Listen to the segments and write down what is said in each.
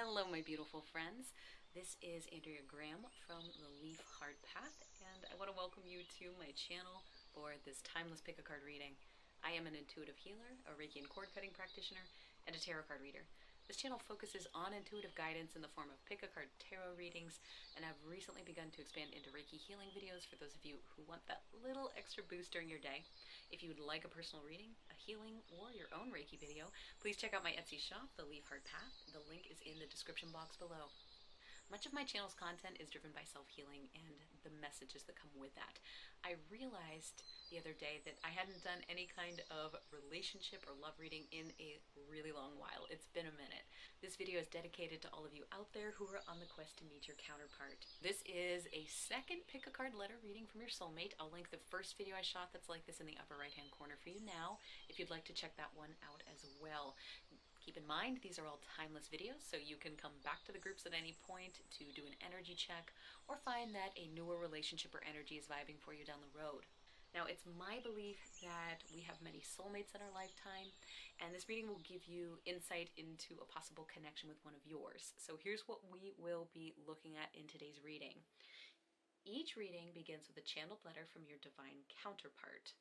Hello, my beautiful friends. This is Andrea Graham from theleafheartpath, and I want to welcome you to my channel for this timeless pick-a-card reading. I am an intuitive healer, a Reiki and cord-cutting practitioner, and a tarot card reader. This channel focuses on intuitive guidance in the form of pick-a-card tarot readings, and I've recently begun to expand into Reiki healing videos for those of you who want that little extra boost during your day. If you would like a personal reading, a healing, or your own Reiki video, please check out my Etsy shop, The Leaf Heart Path. The link is in the description box below. Much of my channel's content is driven by self-healing and the messages that come with that. I realized the other day that I hadn't done any kind of relationship or love reading in a really long while. It's been a minute. This video is dedicated to all of you out there who are on the quest to meet your counterpart. This is a second pick-a-card letter reading from your soulmate. I'll link the first video I shot that's like this in the upper right-hand corner for you now, if you'd like to check that one out as well. Keep in mind, these are all timeless videos, so you can come back to the groups at any point to do an energy check or find that a newer relationship or energy is vibing for you down the road. Now, it's my belief that we have many soulmates in our lifetime, and this reading will give you insight into a possible connection with one of yours. So here's what we will be looking at in today's reading. Each reading begins with a channeled letter from your divine counterpart.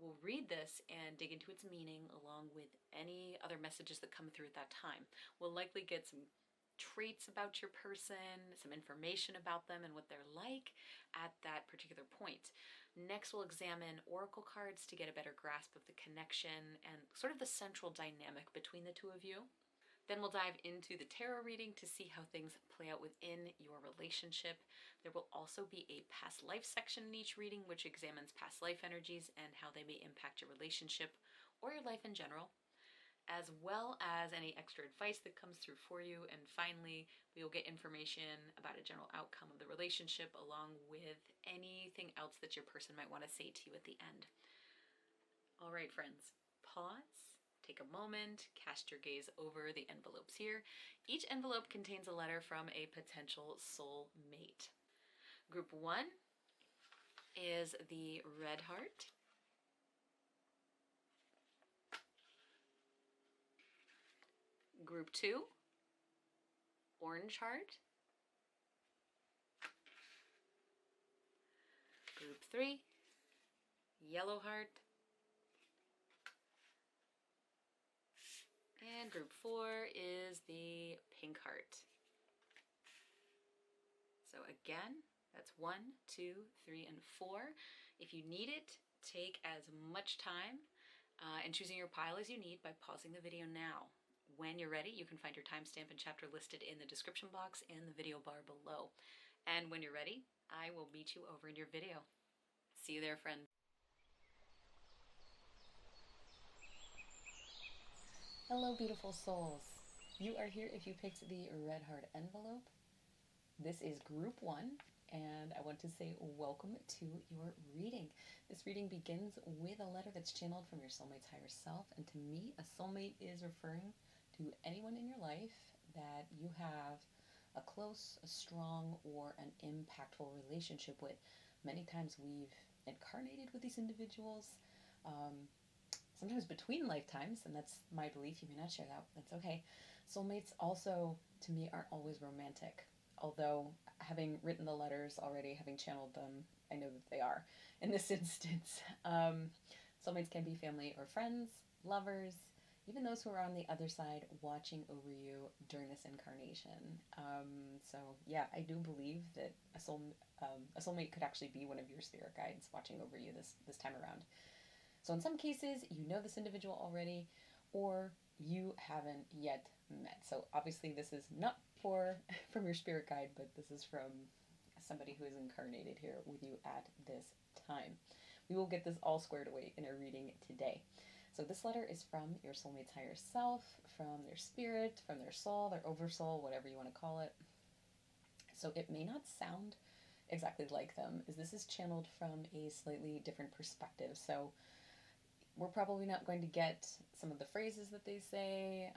We'll read this and dig into its meaning along with any other messages that come through at that time. We'll likely get some traits about your person, some information about them and what they're like at that particular point. Next, we'll examine oracle cards to get a better grasp of the connection and sort of the central dynamic between the two of you. Then we'll dive into the tarot reading to see how things play out within your relationship. There will also be a past life section in each reading, which examines past life energies and how they may impact your relationship or your life in general, as well as any extra advice that comes through for you. And finally, we will get information about a general outcome of the relationship, along with anything else that your person might want to say to you at the end. All right, friends, pause. Take a moment, cast your gaze over the envelopes here. Each envelope contains a letter from a potential soul mate. Group 1 is the red heart. Group 2, orange heart. Group 3, yellow heart. And group 4 is the pink heart. So again, that's 1, 2, 3, and 4. If you need it, take as much time in choosing your pile as you need by pausing the video now. When you're ready, you can find your timestamp and chapter listed in the description box and the video bar below. And when you're ready, I will meet you over in your video. See you there, friends. Hello, beautiful souls. You are here if you picked the red heart envelope. This is group 1, and I want to say welcome to your reading. This reading begins with a letter that's channeled from your soulmate's higher self, and to me, a soulmate is referring to anyone in your life that you have a close, a strong, or an impactful relationship with. Many times we've incarnated with these individuals, sometimes between lifetimes, and that's my belief. You may not share that, that's okay. Soulmates also, to me, aren't always romantic. Although, having written the letters already, having channeled them, I know that they are. In this instance, soulmates can be family or friends, lovers, even those who are on the other side watching over you during this incarnation. So yeah, I do believe that a soulmate could actually be one of your spirit guides watching over you this time around. So in some cases, you know this individual already, or you haven't yet met. So obviously this is not from your spirit guide, but this is from somebody who is incarnated here with you at this time. We will get this all squared away in a reading today. So this letter is from your soulmate's higher self, from their spirit, from their soul, their oversoul, whatever you want to call it. So it may not sound exactly like them, as this is channeled from a slightly different perspective. So we're probably not going to get some of the phrases that they say.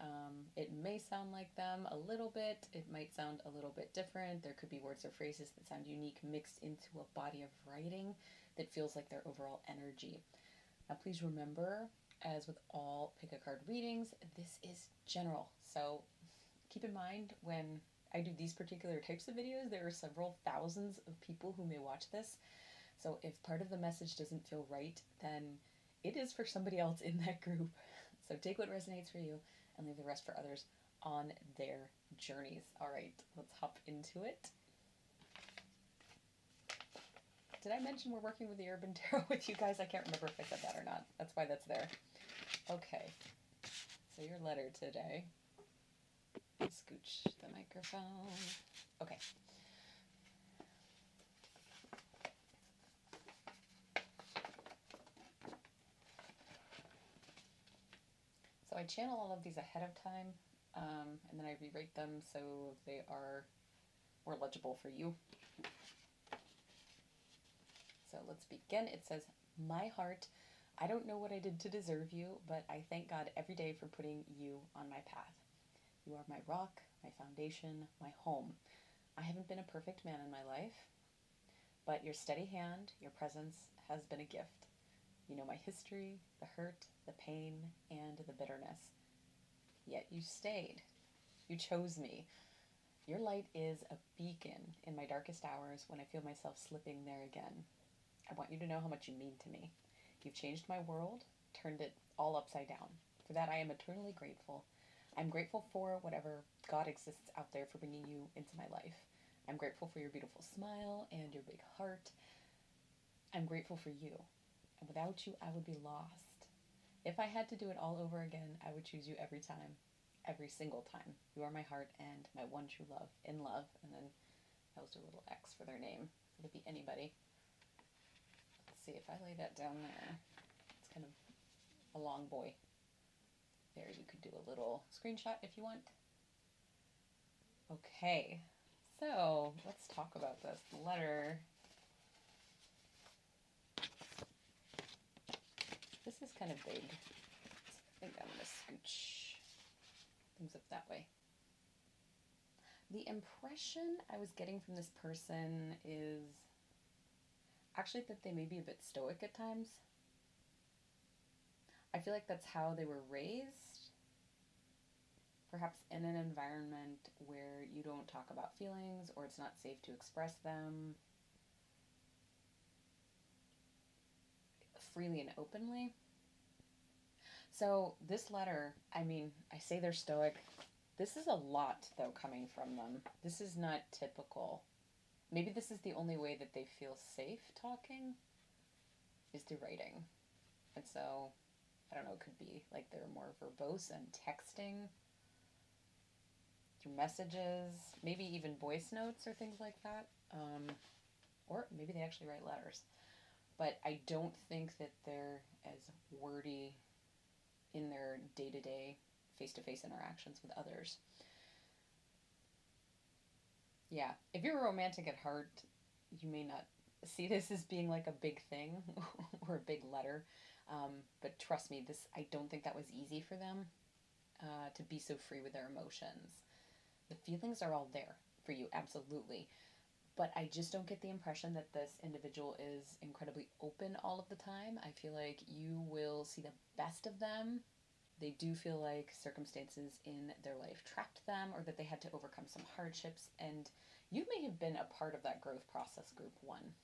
It may sound like them a little bit. It might sound a little bit different. There could be words or phrases that sound unique mixed into a body of writing that feels like their overall energy. Now please remember, as with all pick-a-card readings, this is general. So keep in mind when I do these particular types of videos, there are several thousands of people who may watch this. So if part of the message doesn't feel right, then it is for somebody else in that group. So take what resonates for you and leave the rest for others on their journeys. All right, let's hop into it. Did I mention we're working with the Urban Tarot with you guys? I can't remember if I said that or not. That's why that's there. Okay, so your letter today. Scooch the microphone. Okay. So I channel all of these ahead of time, and then I rewrite them so they are more legible for you. So let's begin. It says, "My heart, I don't know what I did to deserve you, but I thank God every day for putting you on my path. You are my rock, my foundation, my home. I haven't been a perfect man in my life, but your steady hand, your presence has been a gift. You know my history, the hurt, the pain, and the bitterness. Yet you stayed. You chose me. Your light is a beacon in my darkest hours when I feel myself slipping there again. I want you to know how much you mean to me. You've changed my world, turned it all upside down. For that I am eternally grateful. I'm grateful for whatever God exists out there for bringing you into my life. I'm grateful for your beautiful smile and your big heart. I'm grateful for you. And without you, I would be lost. If I had to do it all over again, I would choose you every time, every single time. You are my heart and my one true love, in love." And then that was a little X for their name. It could be anybody. Let's see if I lay that down there. It's kind of a long boy. There, you could do a little screenshot if you want. Okay, so let's talk about this letter. This is kind of big. I think I'm going to scooch things up that way. The impression I was getting from this person is actually that they may be a bit stoic at times. I feel like that's how they were raised. Perhaps in an environment where you don't talk about feelings or it's not safe to express them freely and openly. So this letter, I mean, I say they're stoic. This is a lot, though, coming from them. This is not typical. Maybe this is the only way that they feel safe talking is through writing. And so, I don't know, it could be like they're more verbose and texting through messages, maybe even voice notes or things like that. Or maybe they actually write letters. But I don't think that they're as wordy in their day-to-day, face-to-face interactions with others. Yeah, if you're romantic at heart, you may not see this as being like a big thing or a big letter. But trust me, I don't think that was easy for them to be so free with their emotions. The feelings are all there for you, absolutely. But I just don't get the impression that this individual is incredibly open all of the time. I feel like you will see the best of them. They do feel like circumstances in their life trapped them or that they had to overcome some hardships. And you may have been a part of that growth process, group one.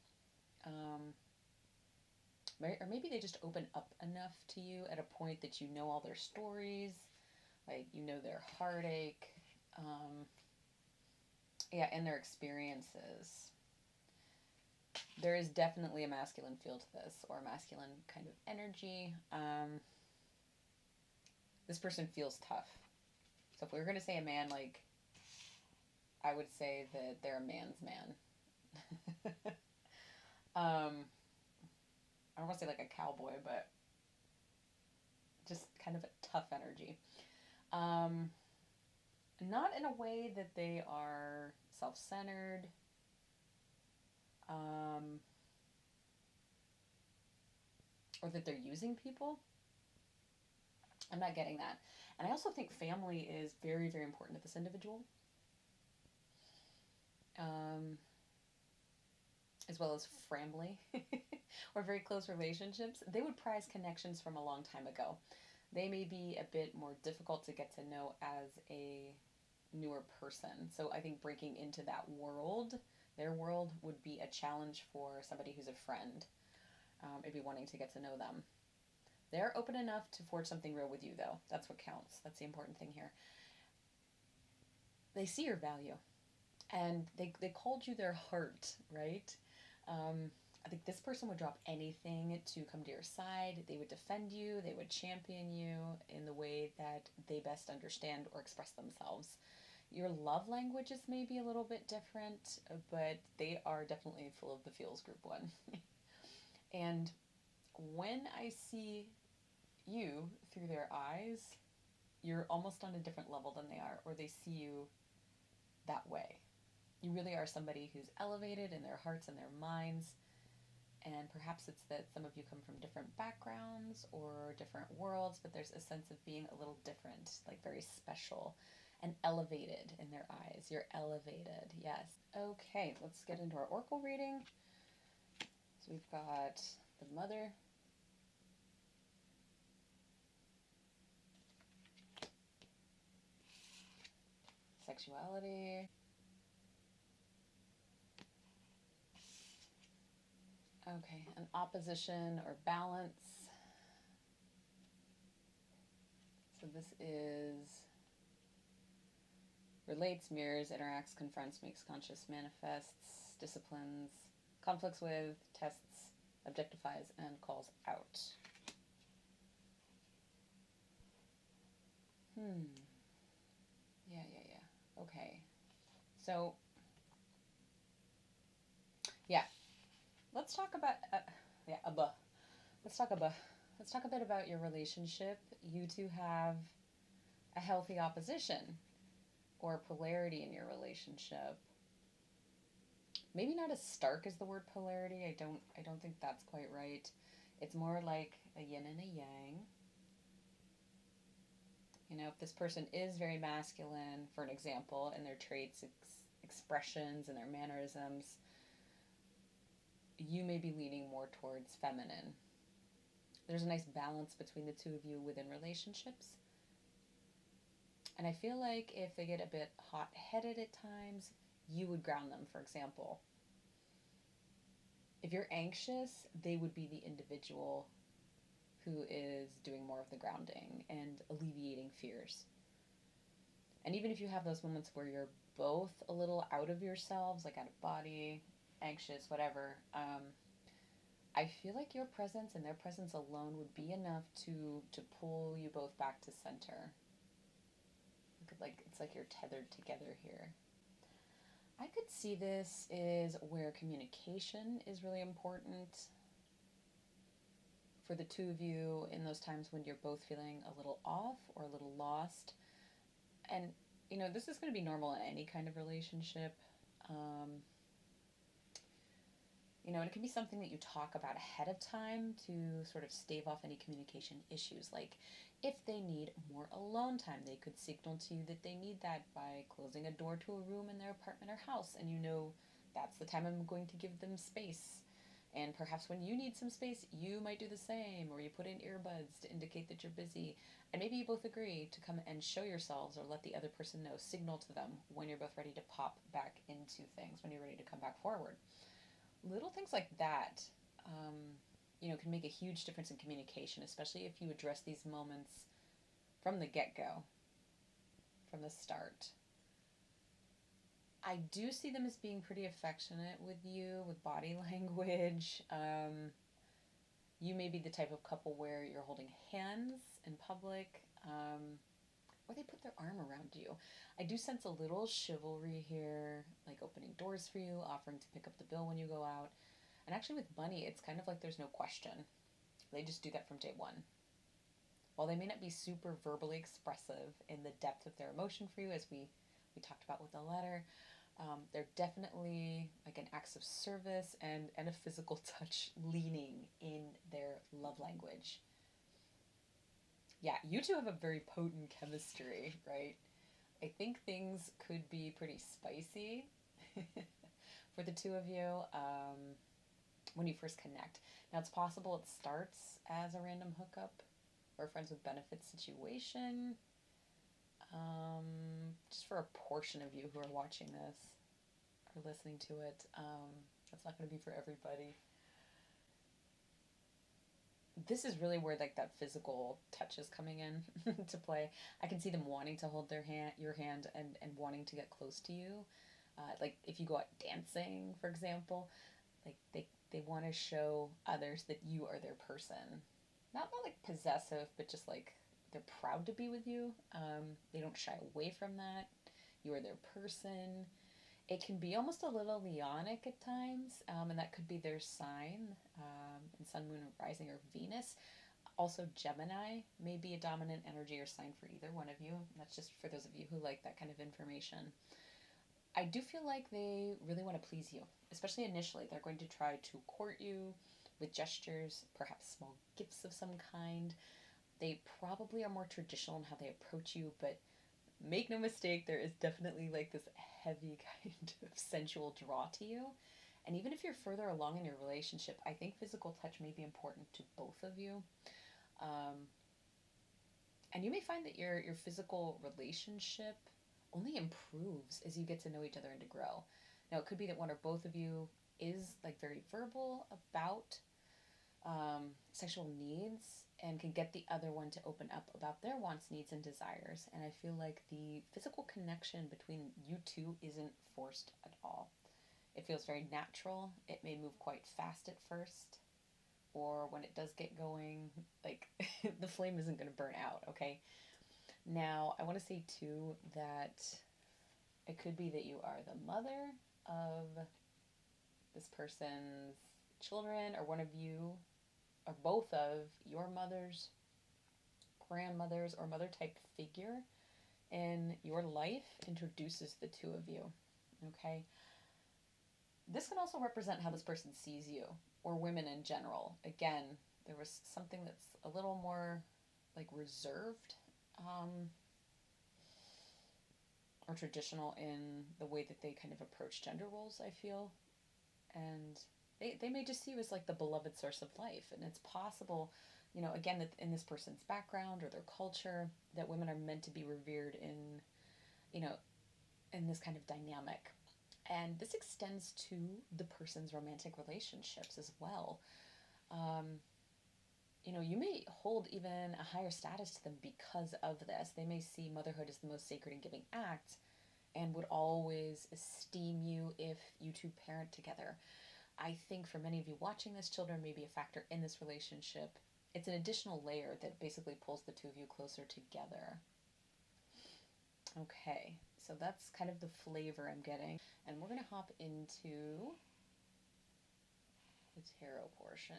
Or maybe they just open up enough to you at a point that you know all their stories, like you know their heartache, and their experiences. There is definitely a masculine feel to this, or a masculine kind of energy. This person feels tough. So if we were going to say a man, like, I would say that they're a man's man. I don't want to say like a cowboy, but just kind of a tough energy. Not in a way that they are self-centered. Or that they're using people. I'm not getting that. And I also think family is very, very important to this individual. As well as family or very close relationships. They would prize connections from a long time ago. They may be a bit more difficult to get to know as a newer person. So I think breaking into that world, their world, would be a challenge for somebody who's a friend. Maybe wanting to get to know them. They're open enough to forge something real with you, though. That's what counts. That's the important thing here. They see your value. And they called you their heart, right? I think this person would drop anything to come to your side. They would defend you. They would champion you in the way that they best understand or express themselves. Your love languages may be a little bit different, but they are definitely full of the feels group one. And when I see you through their eyes, you're almost on a different level than they are, or they see you that way. You really are somebody who's elevated in their hearts and their minds. And perhaps it's that some of you come from different backgrounds or different worlds, but there's a sense of being a little different, like very special and elevated in their eyes. You're elevated, yes. Okay, let's get into our oracle reading. So we've got the Mother, sexuality, okay, an opposition or balance. So this is relates, mirrors, interacts, confronts, makes conscious, manifests, disciplines, conflicts with, tests, objectifies, and calls out. Yeah. Okay. So, yeah. Let's talk about, Let's talk a bit about your relationship. You two have a healthy opposition or polarity in your relationship. Maybe not as stark as the word polarity. I don't think that's quite right. It's more like a yin and a yang. You know, if this person is very masculine, for an example, in their traits, expressions, and their mannerisms, you may be leaning more towards feminine. There's a nice balance between the two of you within relationships. And I feel like if they get a bit hot-headed at times, you would ground them, for example. If you're anxious, they would be the individual who is doing more of the grounding and alleviating fears. And even if you have those moments where you're both a little out of yourselves, like out of body, anxious, whatever, I feel like your presence and their presence alone would be enough to pull you both back to center. It's like you're tethered together here. I could see this is where communication is really important for the two of you in those times when you're both feeling a little off or a little lost. And, you know, this is going to be normal in any kind of relationship. You know, and it can be something that you talk about ahead of time to sort of stave off any communication issues. Like, if they need more alone time, they could signal to you that they need that by closing a door to a room in their apartment or house. And you know, that's the time I'm going to give them space. And perhaps when you need some space, you might do the same, or you put in earbuds to indicate that you're busy. And maybe you both agree to come and show yourselves or let the other person know, signal to them when you're both ready to pop back into things, when you're ready to come back forward. Little things like that, you know, can make a huge difference in communication, especially if you address these moments from the get-go, from the start. I do see them as being pretty affectionate with you, with body language. You may be the type of couple where you're holding hands in public, or they put their arm around you. I do sense a little chivalry here, like opening doors for you, offering to pick up the bill when you go out. And actually with money, it's kind of like there's no question. They just do that from day one. While they may not be super verbally expressive in the depth of their emotion for you, as we talked about with the letter, they're definitely like an acts of service and a physical touch leaning in their love language. Yeah, you two have a very potent chemistry, right? I think things could be pretty spicy for the two of you when you first connect. Now, it's possible it starts as a random hookup or a friends with benefits situation. Just for a portion of you who are watching this or listening to it. That's not going to be for everybody. This is really where like that physical touch is coming in to play. I can see them wanting to hold your hand, and wanting to get close to you. Like if you go out dancing, for example, like they want to show others that you are their person. Not like possessive, but just like they're proud to be with you. They don't shy away from that. You are their person. It can be almost a little Leonic at times, and that could be their sign, in Sun, Moon, Rising, or Venus. Also, Gemini may be a dominant energy or sign for either one of you. That's just for those of you who like that kind of information. I do feel like they really want to please you, especially initially. They're going to try to court you with gestures, perhaps small gifts of some kind. They probably are more traditional in how they approach you, but make no mistake, there is definitely like this heavy kind of sensual draw to you. And even if you're further along in your relationship, I think physical touch may be important to both of you. And you may find that your physical relationship only improves as you get to know each other and to grow. Now, it could be that one or both of you is like very verbal about sexual needs and can get the other one to open up about their wants, needs, and desires. And I feel like the physical connection between you two isn't forced at all. It feels very natural. It may move quite fast at first, or when it does get going, like the flame isn't going to burn out, okay? Now, I want to say too that it could be that you are the mother of this person's children, or one of you, or both of your mothers, grandmothers, or mother type figure in your life introduces the two of you, okay? This can also represent how this person sees you, or women in general. Again, there was something that's a little more like reserved, or traditional in the way that they kind of approach gender roles, I feel. And they may just see you as like the beloved source of life. And it's possible, you know, again, that in this person's background or their culture, that women are meant to be revered in, you know, in this kind of dynamic. And this extends to the person's romantic relationships as well. You know, you may hold even a higher status to them because of this. They may see motherhood as the most sacred and giving act, and would always esteem you if you two parent together. I think for many of you watching this, children may be a factor in this relationship. It's an additional layer that basically pulls the two of you closer together. Okay, so that's kind of the flavor I'm getting. And we're going to hop into the tarot portion.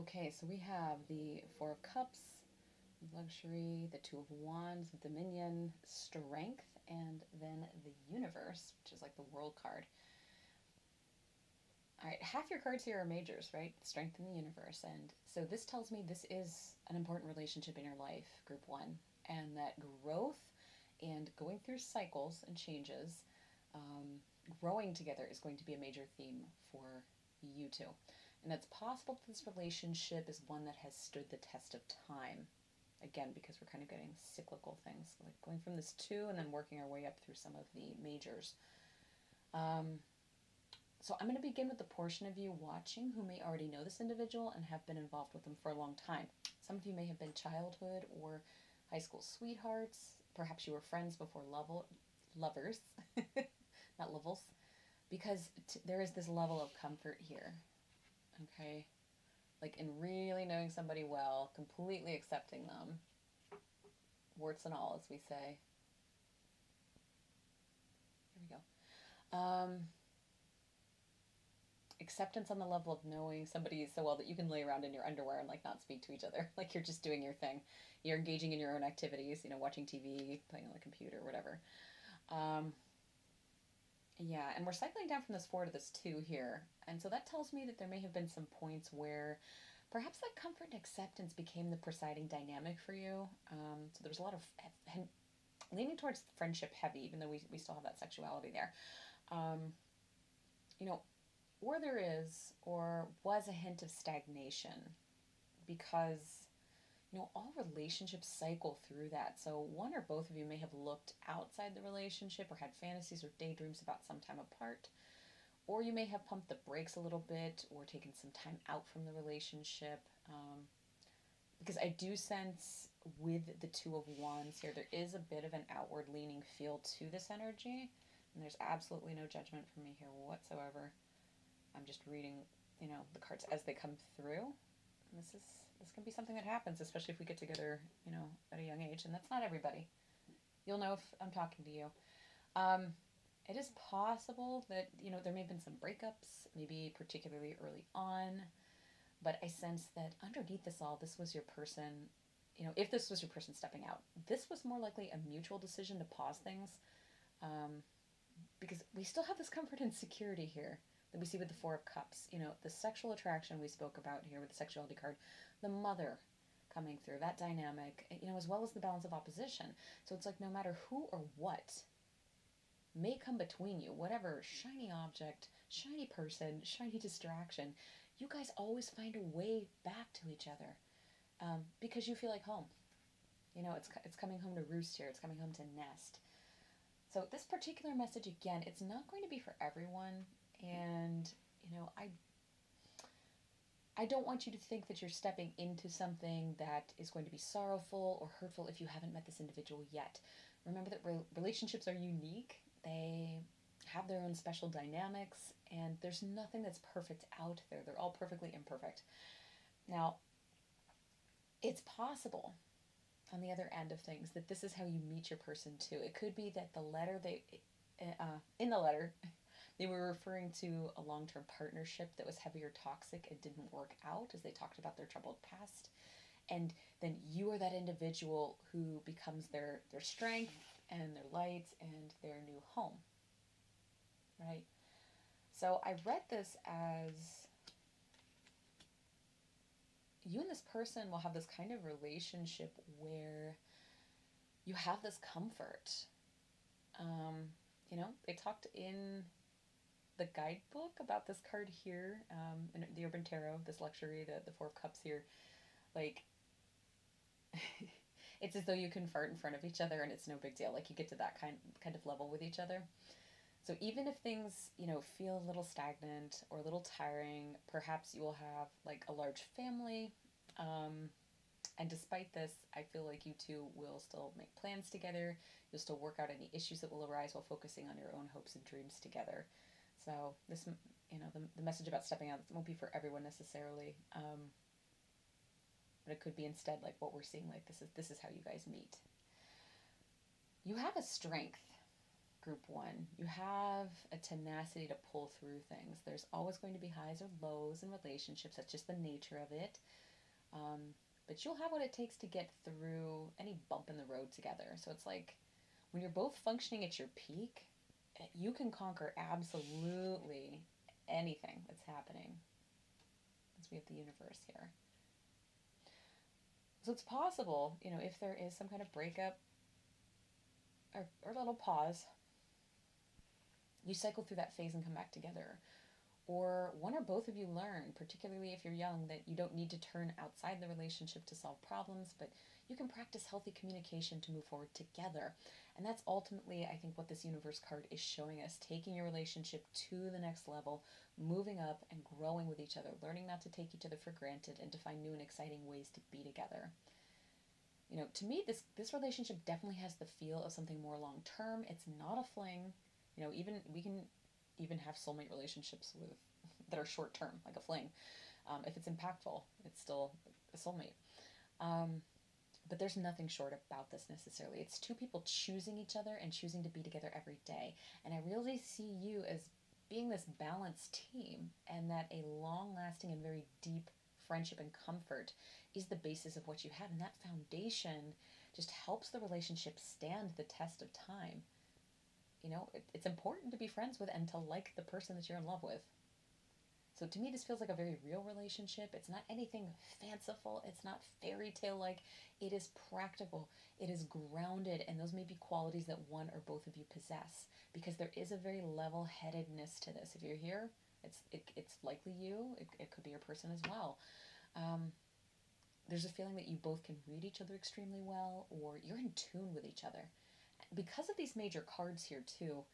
Okay, so we have the Four of Cups, Luxury, the Two of Wands, Dominion, Strength, and then the Universe, which is like the World card. All right, half your cards here are majors, right? Strength in the Universe. And so this tells me this is an important relationship in your life, Group 1, and that growth and going through cycles and changes, growing together is going to be a major theme for you two. And it's possible that this relationship is one that has stood the test of time. Again, because we're kind of getting cyclical things, like going from this 2 and then working our way up through some of the majors. So I'm going to begin with the portion of you watching who may already know this individual and have been involved with them for a long time. Some of you may have been childhood or high school sweethearts. Perhaps you were friends before lovers, not levels, because there is this level of comfort here. Okay, like in really knowing somebody well, completely accepting them, warts and all, as we say. Here we go. Acceptance on the level of knowing somebody so well that you can lay around in your underwear and like not speak to each other, like you're just doing your thing. You're engaging in your own activities, you know, watching TV, playing on the computer, whatever. Yeah, and we're cycling down from this 4 to this 2 here. And so that tells me that there may have been some points where perhaps that comfort and acceptance became the presiding dynamic for you. So there's a lot of leaning towards friendship heavy, even though we still have that sexuality there. You know, or there is or was a hint of stagnation because, you know, all relationships cycle through that. So one or both of you may have looked outside the relationship or had fantasies or daydreams about some time apart. Or you may have pumped the brakes a little bit or taken some time out from the relationship. Because I do sense with the Two of Wands here, there is a bit of an outward leaning feel to this energy. And there's absolutely no judgment from me here whatsoever. I'm just reading, you know, the cards as they come through. And this can be something that happens, especially if we get together, you know, at a young age. And that's not everybody. You'll know if I'm talking to you. It is possible that, you know, there may have been some breakups, maybe particularly early on. But I sense that underneath this all, this was your person, you know, if this was your person stepping out, this was more likely a mutual decision to pause things. Because we still have this comfort and security here that we see with the Four of Cups. You know, the sexual attraction we spoke about here with the sexuality card, the mother coming through, that dynamic, you know, as well as the balance of opposition. So it's like no matter who or what may come between you, whatever shiny object, shiny person, shiny distraction, you guys always find a way back to each other because you feel like home. You know, it's coming home to roost here. It's coming home to nest. So this particular message, again, it's not going to be for everyone. And, you know, I don't want you to think that you're stepping into something that is going to be sorrowful or hurtful if you haven't met this individual yet. Remember that relationships are unique. They have their own special dynamics, and there's nothing that's perfect out there. They're all perfectly imperfect. Now, it's possible on the other end of things that this is how you meet your person too. It could be that the letter in the letter they were referring to a long-term partnership that was heavy or toxic and didn't work out as they talked about their troubled past. And then you are that individual who becomes their strength and their light and their new home. Right? So I read this as you and this person will have this kind of relationship where you have this comfort. You know, they talked in the guidebook about this card here, in the Urban Tarot, this luxury, the Four of Cups here. Like, it's as though you can fart in front of each other and it's no big deal. Like, you get to that kind of level with each other. So even if things, you know, feel a little stagnant or a little tiring, perhaps you will have like a large family. And despite this, I feel like you two will still make plans together. You'll still work out any issues that will arise while focusing on your own hopes and dreams together. So this, you know, the message about stepping out won't be for everyone necessarily. But it could be instead like what we're seeing, like this is how you guys meet. You have a strength. Group 1, you have a tenacity to pull through things. There's always going to be highs or lows in relationships. That's just the nature of it. But you'll have what it takes to get through any bump in the road together. So it's like when you're both functioning at your peak, you can conquer absolutely anything that's happening. As we have the universe here. So it's possible, you know, if there is some kind of breakup or a little pause, you cycle through that phase and come back together. Or one or both of you learn, particularly if you're young, that you don't need to turn outside the relationship to solve problems, but you can practice healthy communication to move forward together. And that's ultimately, I think, what this universe card is showing us, taking your relationship to the next level, moving up and growing with each other, learning not to take each other for granted and to find new and exciting ways to be together. You know, to me, this relationship definitely has the feel of something more long-term. It's not a fling. You know, we can even have soulmate relationships that are short-term, like a fling. If it's impactful, it's still a soulmate. But there's nothing short about this necessarily. It's two people choosing each other and choosing to be together every day. And I really see you as being this balanced team, and that a long-lasting and very deep friendship and comfort is the basis of what you have. And that foundation just helps the relationship stand the test of time. You know, it's important to be friends with and to like the person that you're in love with. So to me, this feels like a very real relationship. It's not anything fanciful. It's not fairy tale-like. It is practical. It is grounded, and those may be qualities that one or both of you possess, because there is a very level-headedness to this. If you're here, it's likely you. It could be your person as well. There's a feeling that you both can read each other extremely well, or you're in tune with each other. Because of these major cards here too,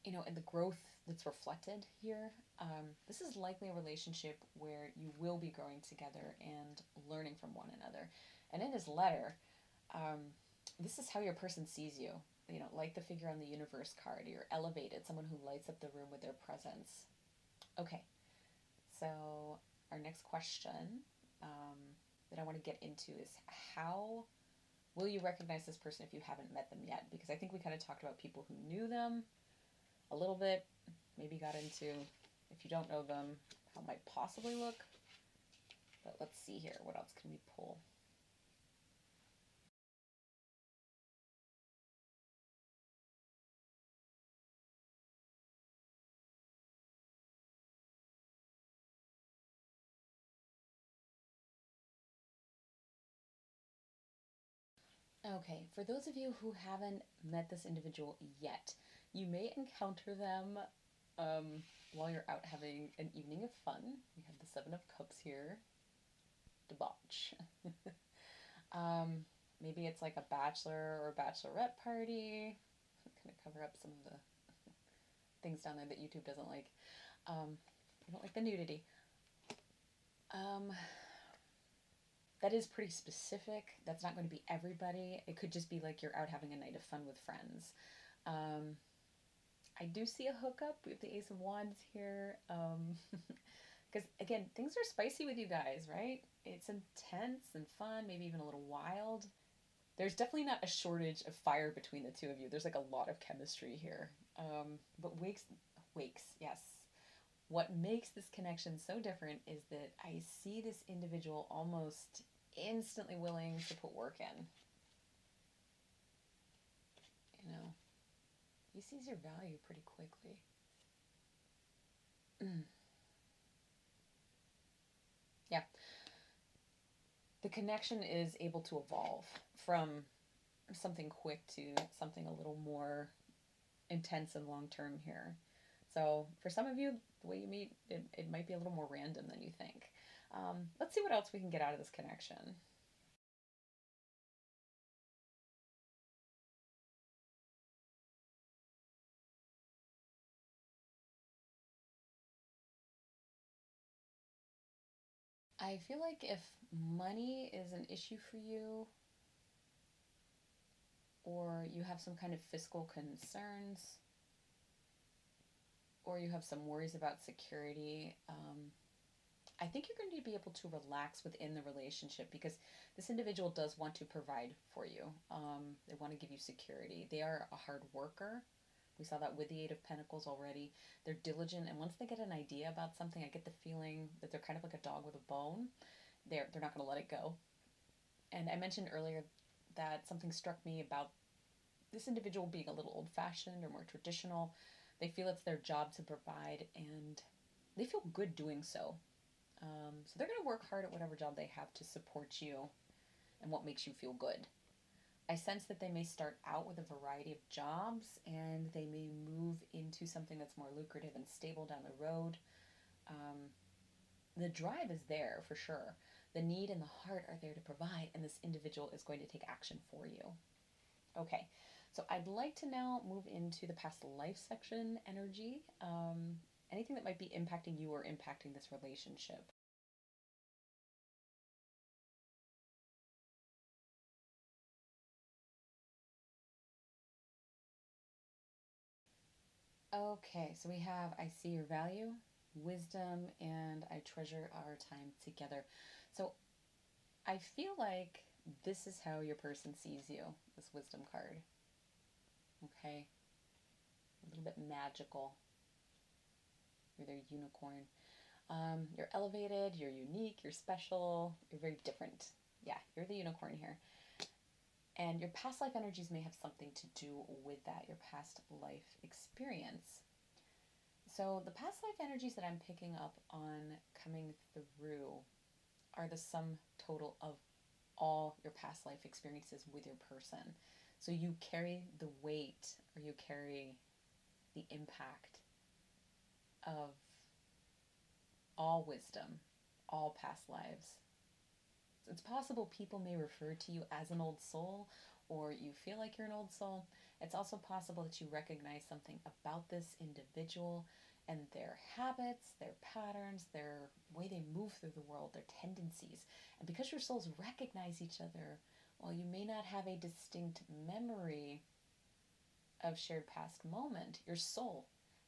and the growth that's reflected here, this is likely a relationship where you will be growing together and learning from one another. And in his letter, this is how your person sees you. Like the figure on the universe card, you're elevated, someone who lights up the room with their presence. Okay, so our next question that I want to get into is, how will you recognize this person if you haven't met them yet? Because I think we kind of talked about people who knew them a little bit, maybe got into, if you don't know them, how it might possibly look. But let's see here, what else can we pull? Okay, for those of you who haven't met this individual yet, you may encounter them while you're out having an evening of fun. We have the Seven of Cups here. Debauch. Maybe it's like a bachelor or bachelorette party. I'm going to cover up some of the things down there that YouTube doesn't like. I don't like the nudity. That is pretty specific. That's not going to be everybody. It could just be like you're out having a night of fun with friends. I do see a hookup. We have the Ace of Wands here. Because, again, things are spicy with you guys, right? It's intense and fun, maybe even a little wild. There's definitely not a shortage of fire between the two of you. There's like a lot of chemistry here. But wakes, yes. What makes this connection so different is that I see this individual almost instantly willing to put work in. He sees your value pretty quickly. Yeah. The connection is able to evolve from something quick to something a little more intense and long-term here. So for some of you, the way you meet, it might be a little more random than you think. Let's see what else we can get out of this connection. I feel like if money is an issue for you, or you have some kind of fiscal concerns, or you have some worries about security, I think you're going to be able to relax within the relationship, because this individual does want to provide for you. They want to give you security. They are a hard worker. We saw that with the Eight of Pentacles already. They're diligent, and once they get an idea about something, I get the feeling that they're kind of like a dog with a bone. They're not going to let it go. And I mentioned earlier that something struck me about this individual being a little old-fashioned or more traditional. They feel it's their job to provide, and they feel good doing so. So they're going to work hard at whatever job they have to support you and what makes you feel good. I sense that they may start out with a variety of jobs, and they may move into something that's more lucrative and stable down the road. The drive is there for sure. The need and the heart are there to provide, and this individual is going to take action for you. Okay, so I'd like to now move into the past life section energy. Anything that might be impacting you or impacting this relationship. Okay, so we have I see your value, wisdom, and I treasure our time together. So I feel like this is how your person sees you, this wisdom card. Okay, a little bit magical. You're their unicorn. You're elevated, you're unique, you're special, you're very different. Yeah, you're the unicorn here. And your past life energies may have something to do with that, your past life experience. So the past life energies that I'm picking up on coming through are the sum total of all your past life experiences with your person. So you carry the weight, or you carry the impact of all wisdom, all past lives. It's possible people may refer to you as an old soul, or you feel like you're an old soul. It's also possible that you recognize something about this individual and their habits, their patterns, their way they move through the world, their tendencies. And because your souls recognize each other, while you may not have a distinct memory of shared past moment, your soul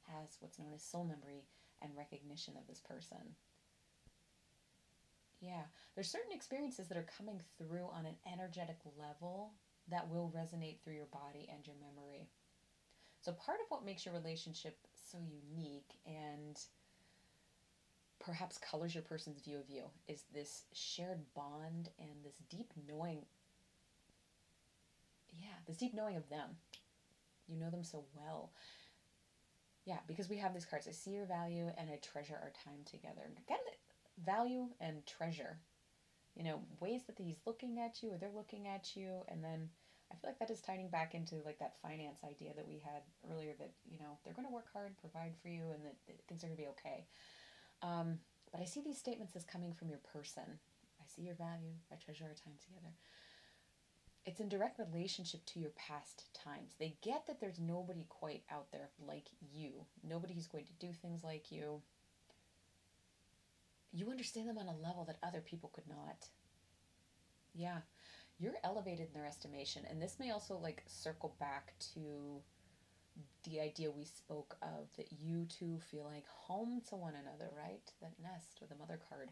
has what's known as soul memory and recognition of this person. Yeah, there's certain experiences that are coming through on an energetic level that will resonate through your body and your memory. So part of what makes your relationship so unique and perhaps colors your person's view of you is this shared bond and this deep knowing. Yeah, this deep knowing of them. You know them so well. Yeah, because we have these cards. I see your value and I treasure our time together. Again, value and treasure. You know, ways that he's looking at you or they're looking at you. And then I feel like that is tying back into like that finance idea that we had earlier, that, you know, they're going to work hard, provide for you, and that things are going to be okay. But I see these statements as coming from your person. I see your value. I treasure our time together. It's in direct relationship to your past times. They get that there's nobody quite out there like you. Nobody who's going to do things like you. You understand them on a level that other people could not. Yeah, you're elevated in their estimation. And this may also like circle back to the idea we spoke of, that you two feel like home to one another, right? That nest or the mother card.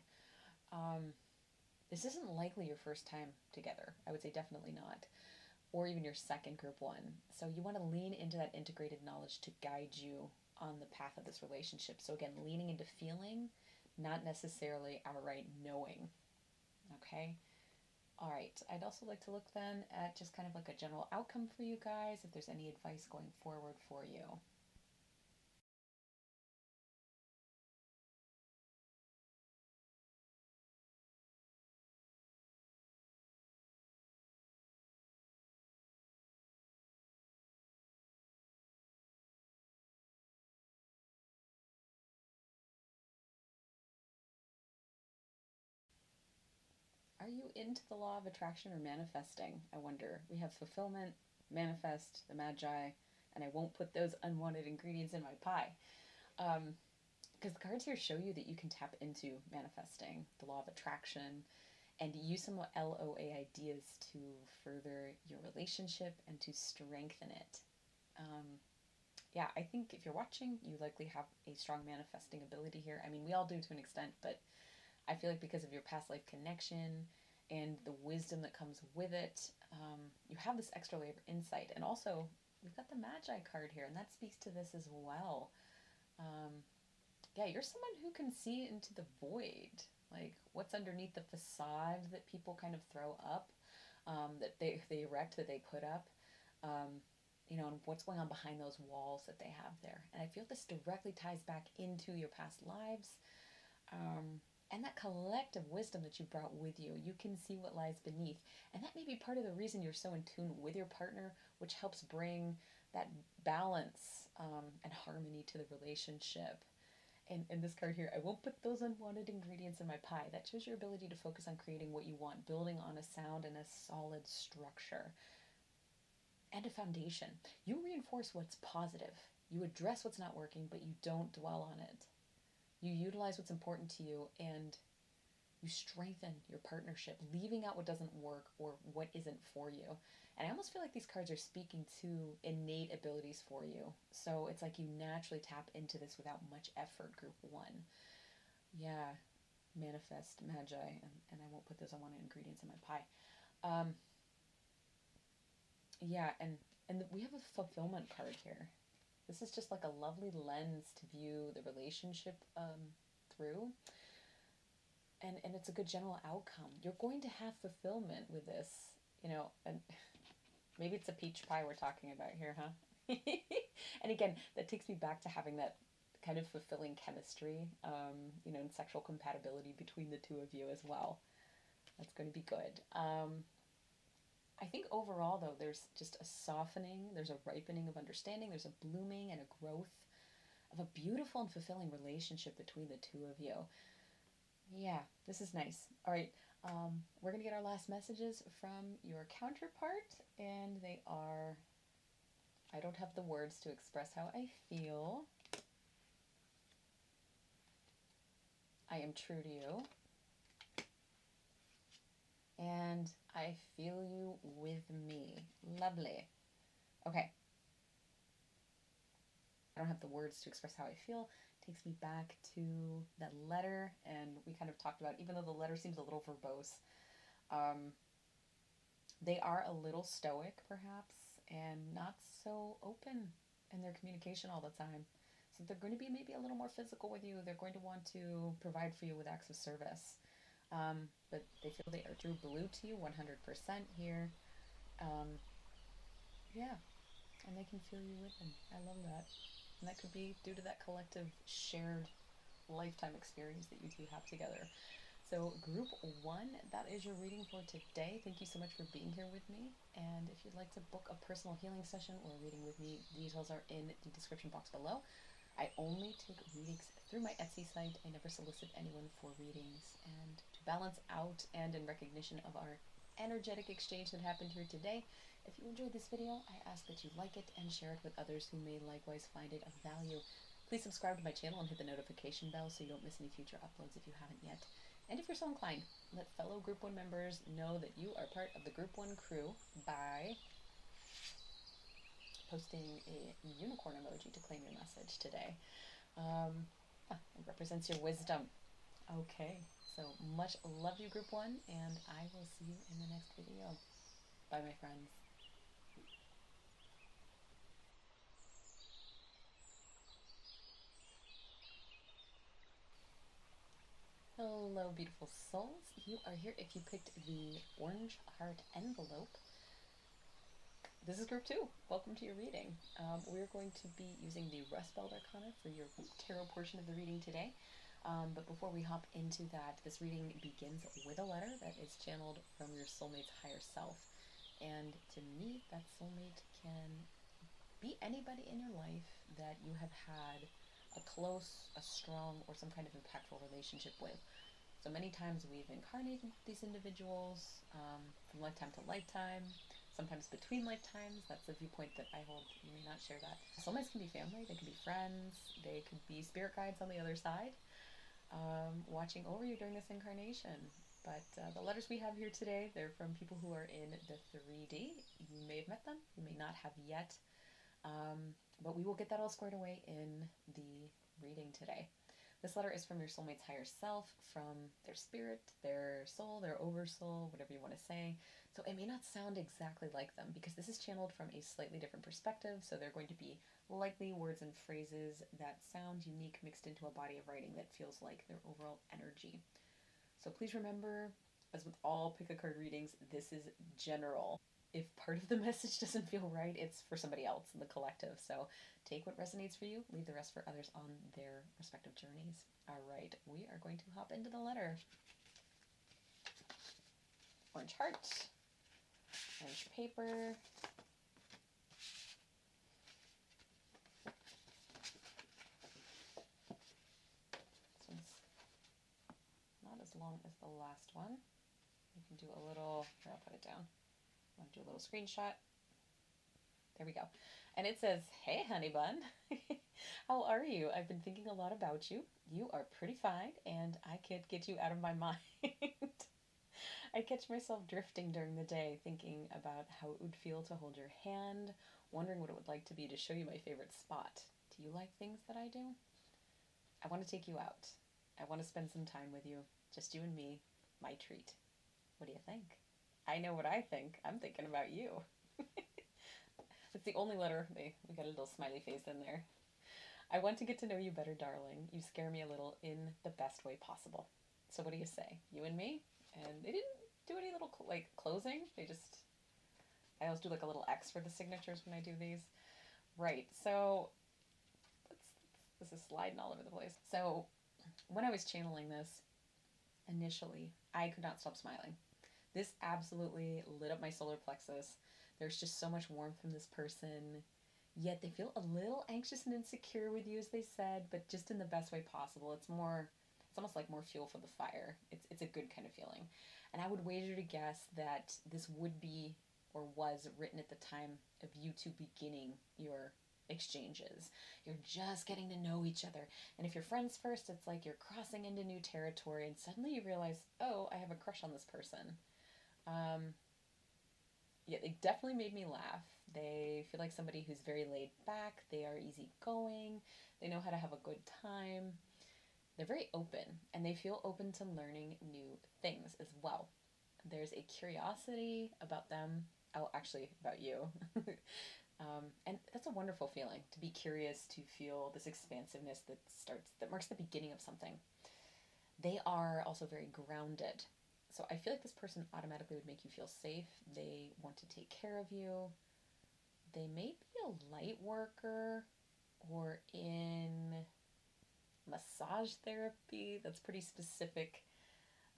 This isn't likely your first time together. I would say definitely not. Or even your second group one. So you want to lean into that integrated knowledge to guide you on the path of this relationship. So again, leaning into feeling, not necessarily outright knowing. Okay? All right. I'd also like to look then at just kind of like a general outcome for you guys, if there's any advice going forward for you. Are you into the law of attraction or manifesting? I wonder. We have fulfillment, manifest, the magi, and I won't put those unwanted ingredients in my pie. Because the cards here show you that you can tap into manifesting, the law of attraction, and use some LOA ideas to further your relationship and to strengthen it. Yeah, I think if you're watching, you likely have a strong manifesting ability here. I mean, we all do to an extent, but I feel like because of your past life connection and the wisdom that comes with it, you have this extra layer of insight. And also, we've got the Magi card here, and that speaks to this as well. Yeah, you're someone who can see into the void, like what's underneath the facade that people kind of throw up, that they erect, that they put up, you know, and what's going on behind those walls that they have there. And I feel this directly ties back into your past lives. And that collective wisdom that you brought with you. You can see what lies beneath. And that may be part of the reason you're so in tune with your partner, which helps bring that balance and harmony to the relationship. And this card here, I won't put those unwanted ingredients in my pie. That shows your ability to focus on creating what you want, building on a sound and a solid structure. And a foundation. You reinforce what's positive. You address what's not working, but you don't dwell on it. You utilize what's important to you, and you strengthen your partnership, leaving out what doesn't work or what isn't for you. And I almost feel like these cards are speaking to innate abilities for you. So it's like you naturally tap into this without much effort, group one. Yeah, manifest, magi, and I won't put those unwanted ingredients in my pie. Yeah, and we have a fulfillment card here. This is just like a lovely lens to view the relationship through. And it's a good general outcome. You're going to have fulfillment with this, you know, and maybe it's a peach pie we're talking about here, huh? And again, that takes me back to having that kind of fulfilling chemistry, you know, and sexual compatibility between the two of you as well. That's going to be good. I think overall, though, there's just a softening, there's a ripening of understanding, there's a blooming and a growth of a beautiful and fulfilling relationship between the two of you. Yeah, this is nice. All right, we're going to get our last messages from your counterpart, and they are, I don't have the words to express how I feel. I am true to you. And I feel you with me. Lovely. Okay. I don't have the words to express how I feel. It takes me back to that letter, and we kind of talked about, even though the letter seems a little verbose, they are a little stoic, perhaps, and not so open in their communication all the time. So they're going to be maybe a little more physical with you. They're going to want to provide for you with acts of service. But they feel they are true blue to you 100% here. Yeah, and they can feel you with them. I love that. And that could be due to that collective shared lifetime experience that you two have together. So group 1, that is your reading for today. Thank you so much for being here with me. And if you'd like to book a personal healing session or a reading with me, details are in the description box below. I only take readings through my Etsy site. I never solicit anyone for readings. And to balance out and in recognition of our energetic exchange that happened here today, if you enjoyed this video, I ask that you like it and share it with others who may likewise find it of value. Please subscribe to my channel and hit the notification bell so you don't miss any future uploads if you haven't yet. And if you're so inclined, let fellow Group 1 members know that you are part of the Group 1 crew by posting a unicorn emoji to claim your message today. It represents your wisdom. Okay, so much love you, Group 1, and I will see you in the next video. Bye, my friends. Hello, beautiful souls. You are here if you picked the orange heart envelope. This is Group 2. Welcome to your reading. We're going to be using the Rust Belt Arcana for your tarot portion of the reading today. But before we hop into that, this reading begins with a letter that is channeled from your soulmate's higher self. And to me, that soulmate can be anybody in your life that you have had a close, a strong, or some kind of impactful relationship with. So many times we've incarnated these individuals from lifetime to lifetime, sometimes between lifetimes. That's a viewpoint that I hold. You may not share that. Soulmates can be family, they can be friends, they could be spirit guides on the other side, watching over you during this incarnation. But the letters we have here today, they're from people who are in the 3D. You may have met them, you may not have yet. But we will get that all squared away in the reading today. This letter is from your soulmate's higher self, from their spirit, their soul, their oversoul, whatever you want to say. So it may not sound exactly like them because this is channeled from a slightly different perspective. So they're going to be likely words and phrases that sound unique mixed into a body of writing that feels like their overall energy. So please remember, as with all pick-a-card readings, this is general. If part of the message doesn't feel right, it's for somebody else in the collective. So take what resonates for you, leave the rest for others on their respective journeys. All right, we are going to hop into the letter. Orange heart, orange paper. This one's not as long as the last one. You can do a little, here, I'll put it down. I'll do a little screenshot. There we go. And it says, "Hey, honey bun. How are you? I've been thinking a lot about you. You are pretty fine, and I can't get you out of my mind. I catch myself drifting during the day, thinking about how it would feel to hold your hand, wondering what it would like to be to show you my favorite spot. Do you like things that I do? I want to take you out. I want to spend some time with you. Just you and me. My treat. What do you think?" I know what I think. I'm thinking about you. It's the only letter. We got a little smiley face in there. "I want to get to know you better, darling. You scare me a little in the best way possible. So what do you say? You and me?" And they didn't do any little closing. I always do a little X for the signatures when I do these. Right. So This is sliding all over the place. So when I was channeling this, initially, I could not stop smiling. This absolutely lit up my solar plexus. There's just so much warmth from this person, yet they feel a little anxious and insecure with you, as they said, but just in the best way possible. It's almost like more fuel for the fire. It's a good kind of feeling. And I would wager to guess that this would be or was written at the time of you two beginning your exchanges. You're just getting to know each other. And if you're friends first, it's like you're crossing into new territory and suddenly you realize, oh, I have a crush on this person. Yeah, they definitely made me laugh. They feel like somebody who's very laid back. They are easygoing. They know how to have a good time. They're very open, and they feel open to learning new things as well. There's a curiosity about them. Oh, actually, about you. And that's a wonderful feeling, to be curious, to feel this expansiveness that marks the beginning of something. They are also very grounded. So I feel like this person automatically would make you feel safe. They want to take care of you. They may be a light worker or in massage therapy. That's pretty specific.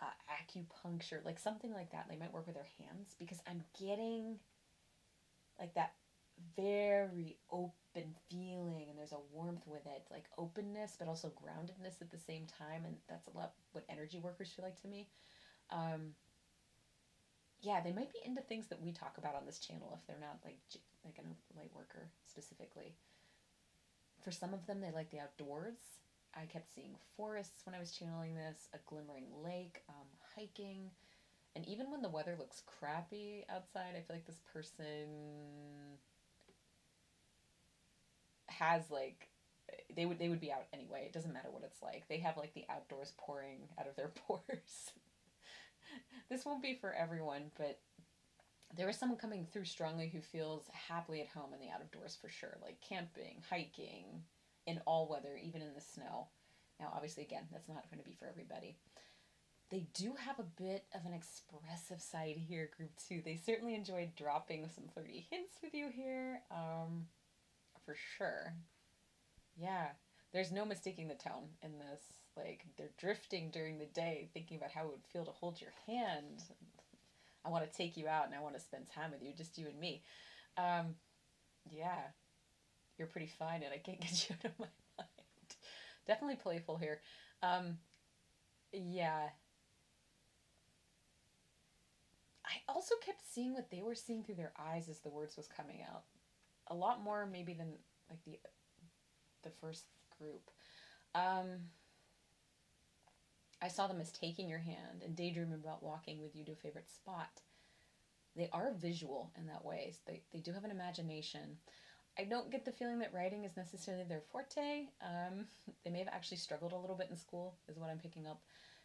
Acupuncture, like something like that. They might work with their hands, because I'm getting like that very open feeling, and there's a warmth with it, like openness but also groundedness at the same time, and that's a lot what energy workers feel like to me. Yeah, they might be into things that we talk about on this channel if they're not like a light worker specifically. For some of them, they like the outdoors. I kept seeing forests when I was channeling this, a glimmering lake, hiking, and even when the weather looks crappy outside, I feel like this person has like, they would be out anyway. It doesn't matter what it's like. They have like the outdoors pouring out of their pores. This won't be for everyone, but there is someone coming through strongly who feels happily at home in the outdoors for sure, like camping, hiking, in all weather, even in the snow. Now, obviously, again, that's not going to be for everybody. They do have a bit of an expressive side here, group 2. They certainly enjoyed dropping some flirty hints with you here, for sure. Yeah, there's no mistaking the tone in this. Like, they're drifting during the day, thinking about how it would feel to hold your hand. I want to take you out and I want to spend time with you, just you and me. Yeah, you're pretty fine and I can't get you out of my mind. Definitely playful here. Yeah. I also kept seeing what they were seeing through their eyes as the words was coming out. A lot more maybe than like the first group. I saw them as taking your hand and daydreaming about walking with you to a favorite spot. They are visual in that way. So they do have an imagination. I don't get the feeling that writing is necessarily their forte. They may have actually struggled a little bit in school, is what I'm picking up.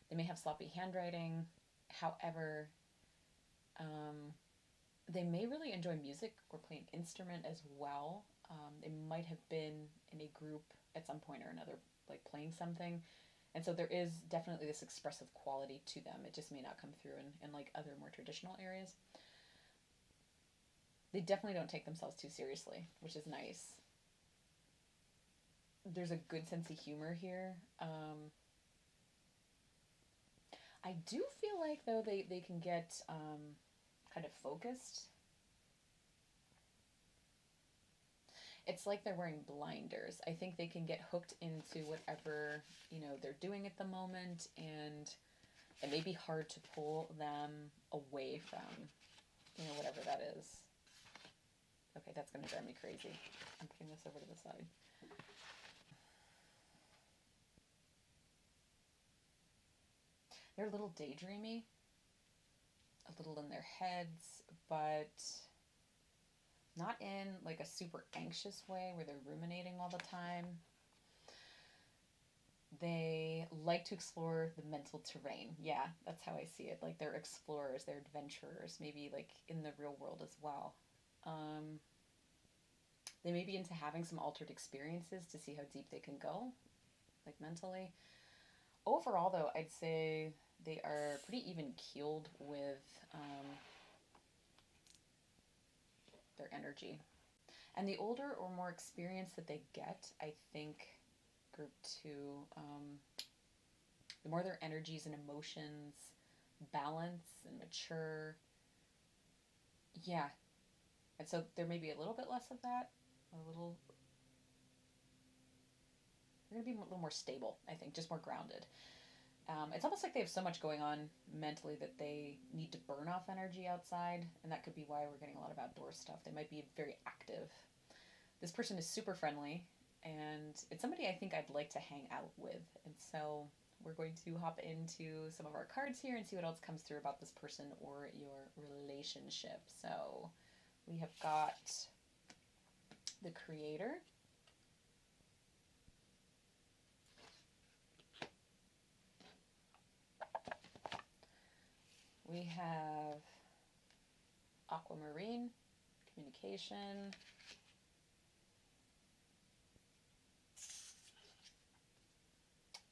They may have sloppy handwriting. However, they may really enjoy music or play an instrument as well. They might have been in a group at some point or another, like playing something. And so there is definitely this expressive quality to them. It just may not come through in like other more traditional areas. They definitely don't take themselves too seriously, which is nice. There's a good sense of humor here. I do feel like, though, they can get kind of focused. It's like they're wearing blinders. I think they can get hooked into whatever, they're doing at the moment, and it may be hard to pull them away from, whatever that is. Okay, that's going to drive me crazy. I'm putting this over to the side. They're a little daydreamy, a little in their heads, but not in like a super anxious way where they're ruminating all the time. They like to explore the mental terrain. Yeah, that's how I see it. Like they're explorers, they're adventurers, maybe like in the real world as well. They may be into having some altered experiences to see how deep they can go, like mentally. Overall, though, I'd say they are pretty even-keeled with their energy. And the older or more experience that they get, I think, group too. The more their energies and emotions balance and mature. Yeah. And so there may be a little bit less of that. They're going to be a little more stable, I think, just more grounded. It's almost like they have so much going on mentally that they need to burn off energy outside, and that could be why we're getting a lot of outdoor stuff. They might be very active. This person is super friendly, and it's somebody I think I'd like to hang out with. And so we're going to hop into some of our cards here and see what else comes through about this person or your relationship. So we have got the Creator, we have Aquamarine, communication,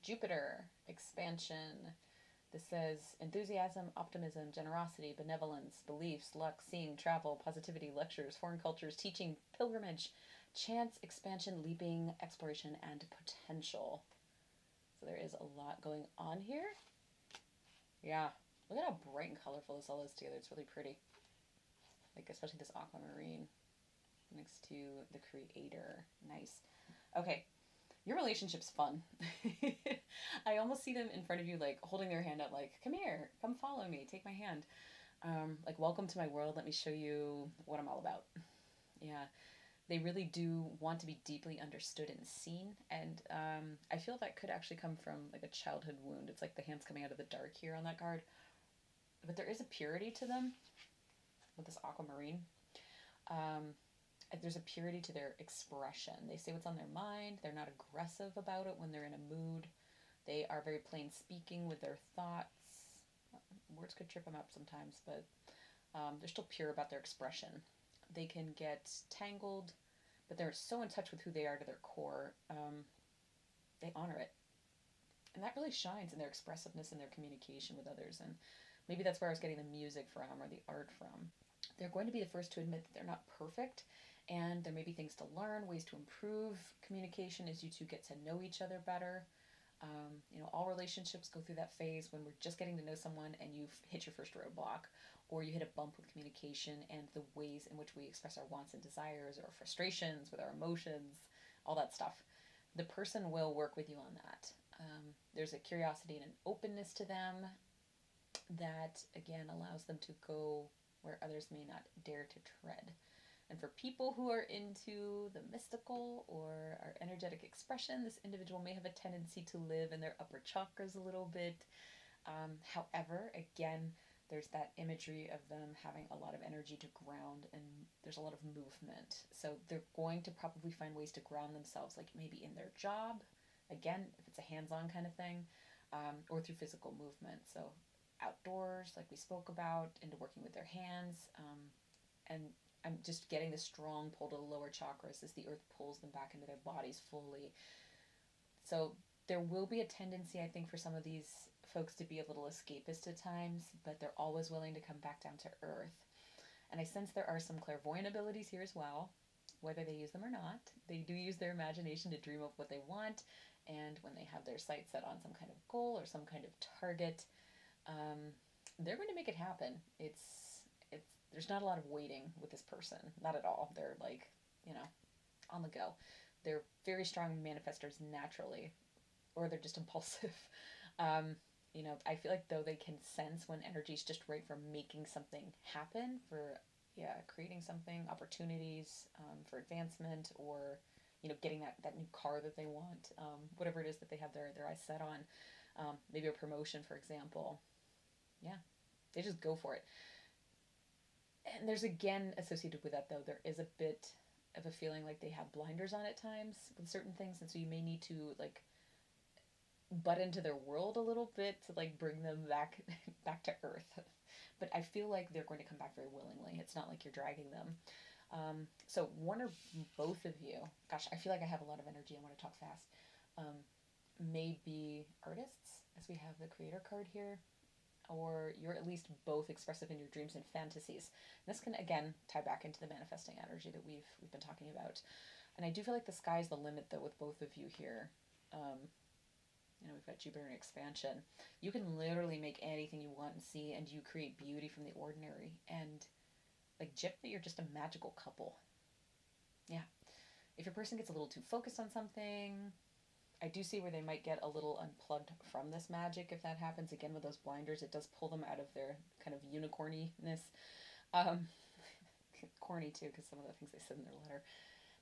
Jupiter, expansion. This says enthusiasm, optimism, generosity, benevolence, beliefs, luck, seeing, travel, positivity, lectures, foreign cultures, teaching, pilgrimage, chance, expansion, leaping, exploration, and potential. So there is a lot going on here. Yeah. Look at how bright and colorful this all is together. It's really pretty. Like, especially this aquamarine next to the Creator. Nice. Okay. Your relationship's fun. I almost see them in front of you, like, holding their hand out, like, come here, come follow me, take my hand. Like, welcome to my world. Let me show you what I'm all about. Yeah. They really do want to be deeply understood and seen. And I feel that could actually come from, like, a childhood wound. It's like the hands coming out of the dark here on that card. But there is a purity to them with this aquamarine. There's a purity to their expression. They say what's on their mind. They're not aggressive about it when they're in a mood. They are very plain speaking with their thoughts. Words could trip them up sometimes, but they're still pure about their expression. They can get tangled, but they're so in touch with who they are to their core. They honor it. And that really shines in their expressiveness and their communication with others. And maybe that's where I was getting the music from or the art from. They're going to be the first to admit that they're not perfect, and there may be things to learn, ways to improve communication as you two get to know each other better. All relationships go through that phase when we're just getting to know someone and you've hit your first roadblock, or you hit a bump with communication and the ways in which we express our wants and desires or frustrations with our emotions, all that stuff. The person will work with you on that. There's a curiosity and an openness to them that, again, allows them to go where others may not dare to tread. And for people who are into the mystical or our energetic expression, this individual may have a tendency to live in their upper chakras a little bit. However, again, there's that imagery of them having a lot of energy to ground, and there's a lot of movement. So they're going to probably find ways to ground themselves, like maybe in their job, again, if it's a hands-on kind of thing, or through physical movement. So outdoors, like we spoke about, into working with their hands, and I'm just getting the strong pull to the lower chakras as the earth pulls them back into their bodies fully. So there will be a tendency, I think, for some of these folks to be a little escapist at times, but they're always willing to come back down to earth. And I sense there are some clairvoyant abilities here as well, whether they use them or not. They do use their imagination to dream up what they want, and when they have their sights set on some kind of goal or some kind of target, they're going to make it happen. There's not a lot of waiting with this person, not at all. They're like, on the go. They're very strong manifestors naturally, or they're just impulsive. I feel like though they can sense when energy's just right for making something happen, for creating something, opportunities, for advancement, or getting that new car that they want, whatever it is that they have their eyes set on, maybe a promotion, for example. Yeah, they just go for it. And there's, again, associated with that, though, there is a bit of a feeling like they have blinders on at times with certain things, and so you may need to, like, butt into their world a little bit to, like, bring them back to earth. But I feel like they're going to come back very willingly. It's not like you're dragging them. So one or both of you, gosh, I feel like I have a lot of energy. I want to talk fast. May be artists, as we have the Creator card here, or you're at least both expressive in your dreams and fantasies. And this can, again, tie back into the manifesting energy that we've been talking about. And I do feel like the sky's the limit, though, with both of you here. we've got Jupiter in expansion. You can literally make anything you want and see, and you create beauty from the ordinary. And like, you're just a magical couple. Yeah. If your person gets a little too focused on something, I do see where they might get a little unplugged from this magic. If that happens, again, with those blinders, it does pull them out of their kind of unicorniness. Corny too, because some of the things they said in their letter.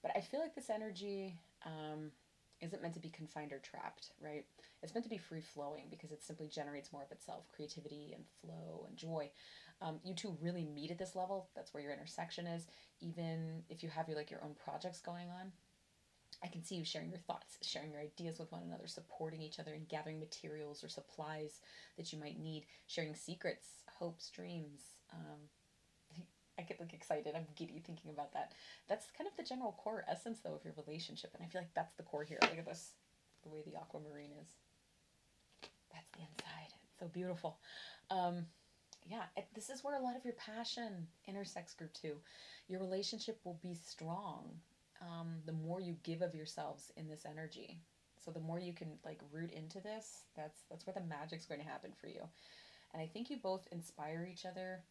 But I feel like this energy isn't meant to be confined or trapped, right? It's meant to be free-flowing because it simply generates more of itself, creativity and flow and joy. You two really meet at this level. That's where your intersection is. Even if you have your own projects going on, I can see you sharing your thoughts, sharing your ideas with one another, supporting each other and gathering materials or supplies that you might need, sharing secrets, hopes, dreams. I get excited. I'm giddy thinking about that. That's kind of the general core essence, though, of your relationship. And I feel like that's the core here. Look at this, the way the aquamarine is. That's the inside. It's so beautiful. This is where a lot of your passion intersects, group 2. Your relationship will be strong the more you give of yourselves in this energy. So the more you can root into this, that's where the magic's going to happen for you. And I think you both inspire each other,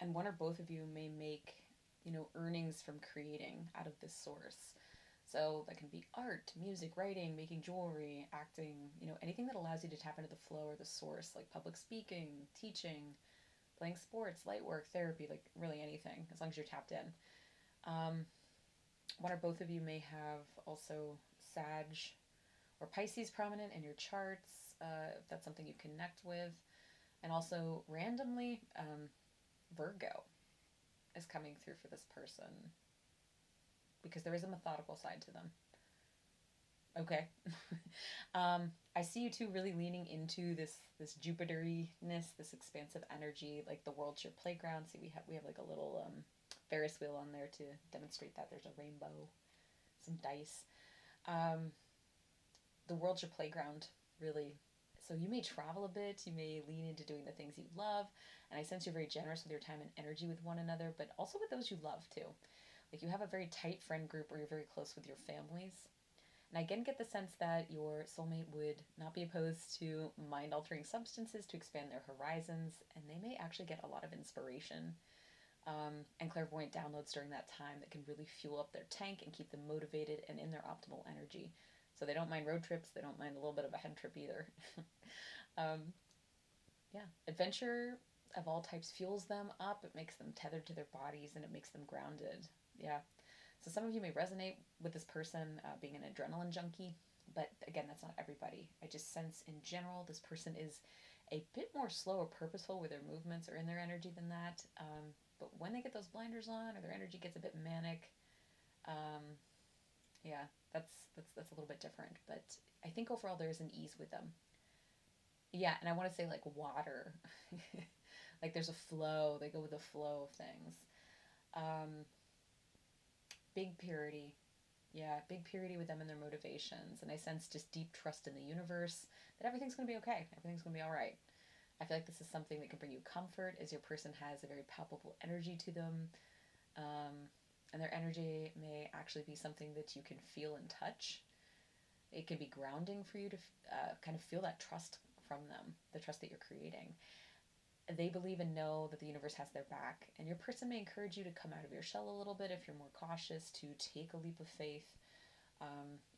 and one or both of you may make earnings from creating out of this source. So that can be art, music, writing, making jewelry, acting, anything that allows you to tap into the flow or the source, like public speaking, teaching, playing sports, light work, therapy, really anything, as long as you're tapped in. One or both of you may have also Sag or Pisces prominent in your charts, if that's something you connect with. And also, randomly, Virgo is coming through for this person, because there is a methodical side to them. Okay. I see you two really leaning into this Jupiter-ness, this expansive energy, like the world's your playground. See, we have a little Ferris wheel on there to demonstrate that. There's a rainbow, some dice. The world's your playground, really. So you may travel a bit, you may lean into doing the things you love, and I sense you're very generous with your time and energy with one another, but also with those you love too. You have a very tight friend group where you're very close with your families. And I again get the sense that your soulmate would not be opposed to mind-altering substances to expand their horizons, and they may actually get a lot of inspiration and clairvoyant downloads during that time that can really fuel up their tank and keep them motivated and in their optimal energy. So they don't mind road trips, they don't mind a little bit of a head trip either. Adventure of all types fuels them up, it makes them tethered to their bodies, and it makes them grounded. Yeah. So some of you may resonate with this person being an adrenaline junkie, but again, that's not everybody. I just sense in general this person is a bit more slow or purposeful with their movements or in their energy than that. But when they get those blinders on or their energy gets a bit manic, that's a little bit different. But I think overall there is an ease with them. Yeah, and I want to say water. There's a flow. They go with the flow of things. Big purity. Yeah, big purity with them and their motivations. And I sense just deep trust in the universe that everything's going to be okay. Everything's going to be all right. I feel like this is something that can bring you comfort, as your person has a very palpable energy to them. And their energy may actually be something that you can feel and touch. It can be grounding for you to kind of feel that trust from them, the trust that you're creating. They believe and know that the universe has their back, and your person may encourage you to come out of your shell a little bit if you're more cautious, to take a leap of faith,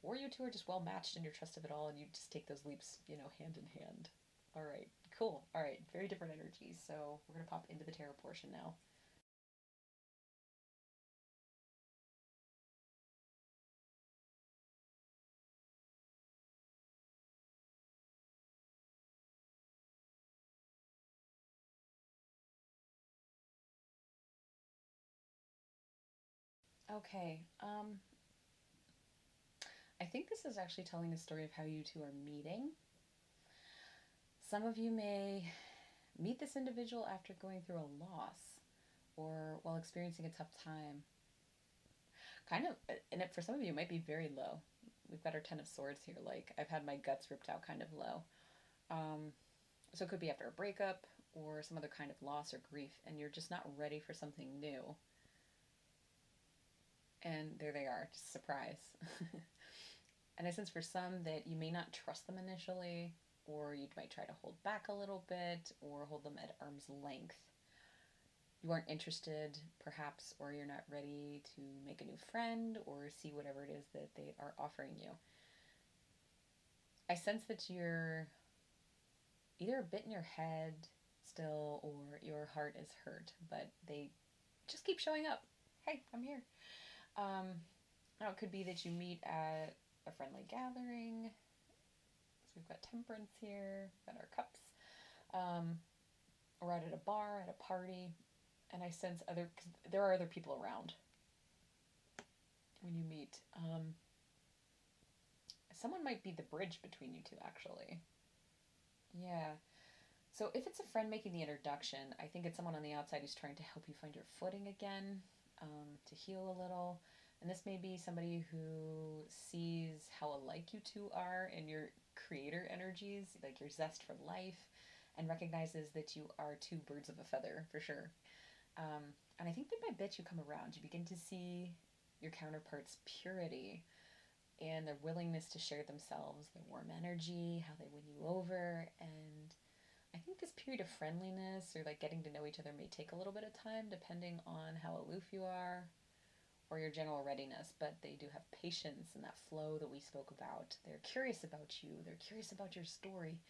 or you two are just well matched in your trust of it all, and you just take those leaps, hand in hand. All right, cool. All right, very different energies. So we're gonna pop into the tarot portion now. Okay, I think this is actually telling a story of how you two are meeting. Some of you may meet this individual after going through a loss or while experiencing a tough time. Kind of, and for some of you, it might be very low. We've got our Ten of Swords here, I've had my guts ripped out kind of low. So it could be after a breakup or some other kind of loss or grief, and you're just not ready for something new. And there they are, just surprise. And I sense for some that you may not trust them initially, or you might try to hold back a little bit, or hold them at arm's length. You aren't interested, perhaps, or you're not ready to make a new friend or see whatever it is that they are offering you. I sense that you're either a bit in your head still, or your heart is hurt, but they just keep showing up. Hey, I'm here. Now it could be that you meet at a friendly gathering. So we've got temperance here, we've got our cups. Or out at a bar, at a party. And I sense there are other people around when you meet. Someone might be the bridge between you two, actually. Yeah. So if it's a friend making the introduction, I think it's someone on the outside who's trying to help you find your footing again, to heal a little. And this may be somebody who sees how alike you two are in your creator energies, like your zest for life, and recognizes that you are two birds of a feather, for sure. And I think that by bit you come around. You begin to see your counterpart's purity and their willingness to share themselves, their warm energy, how they win you over. And I think this period of friendliness or like getting to know each other may take a little bit of time depending on how aloof you are or your general readiness, but they do have patience and that flow that we spoke about. They're curious about you. They're curious about your story.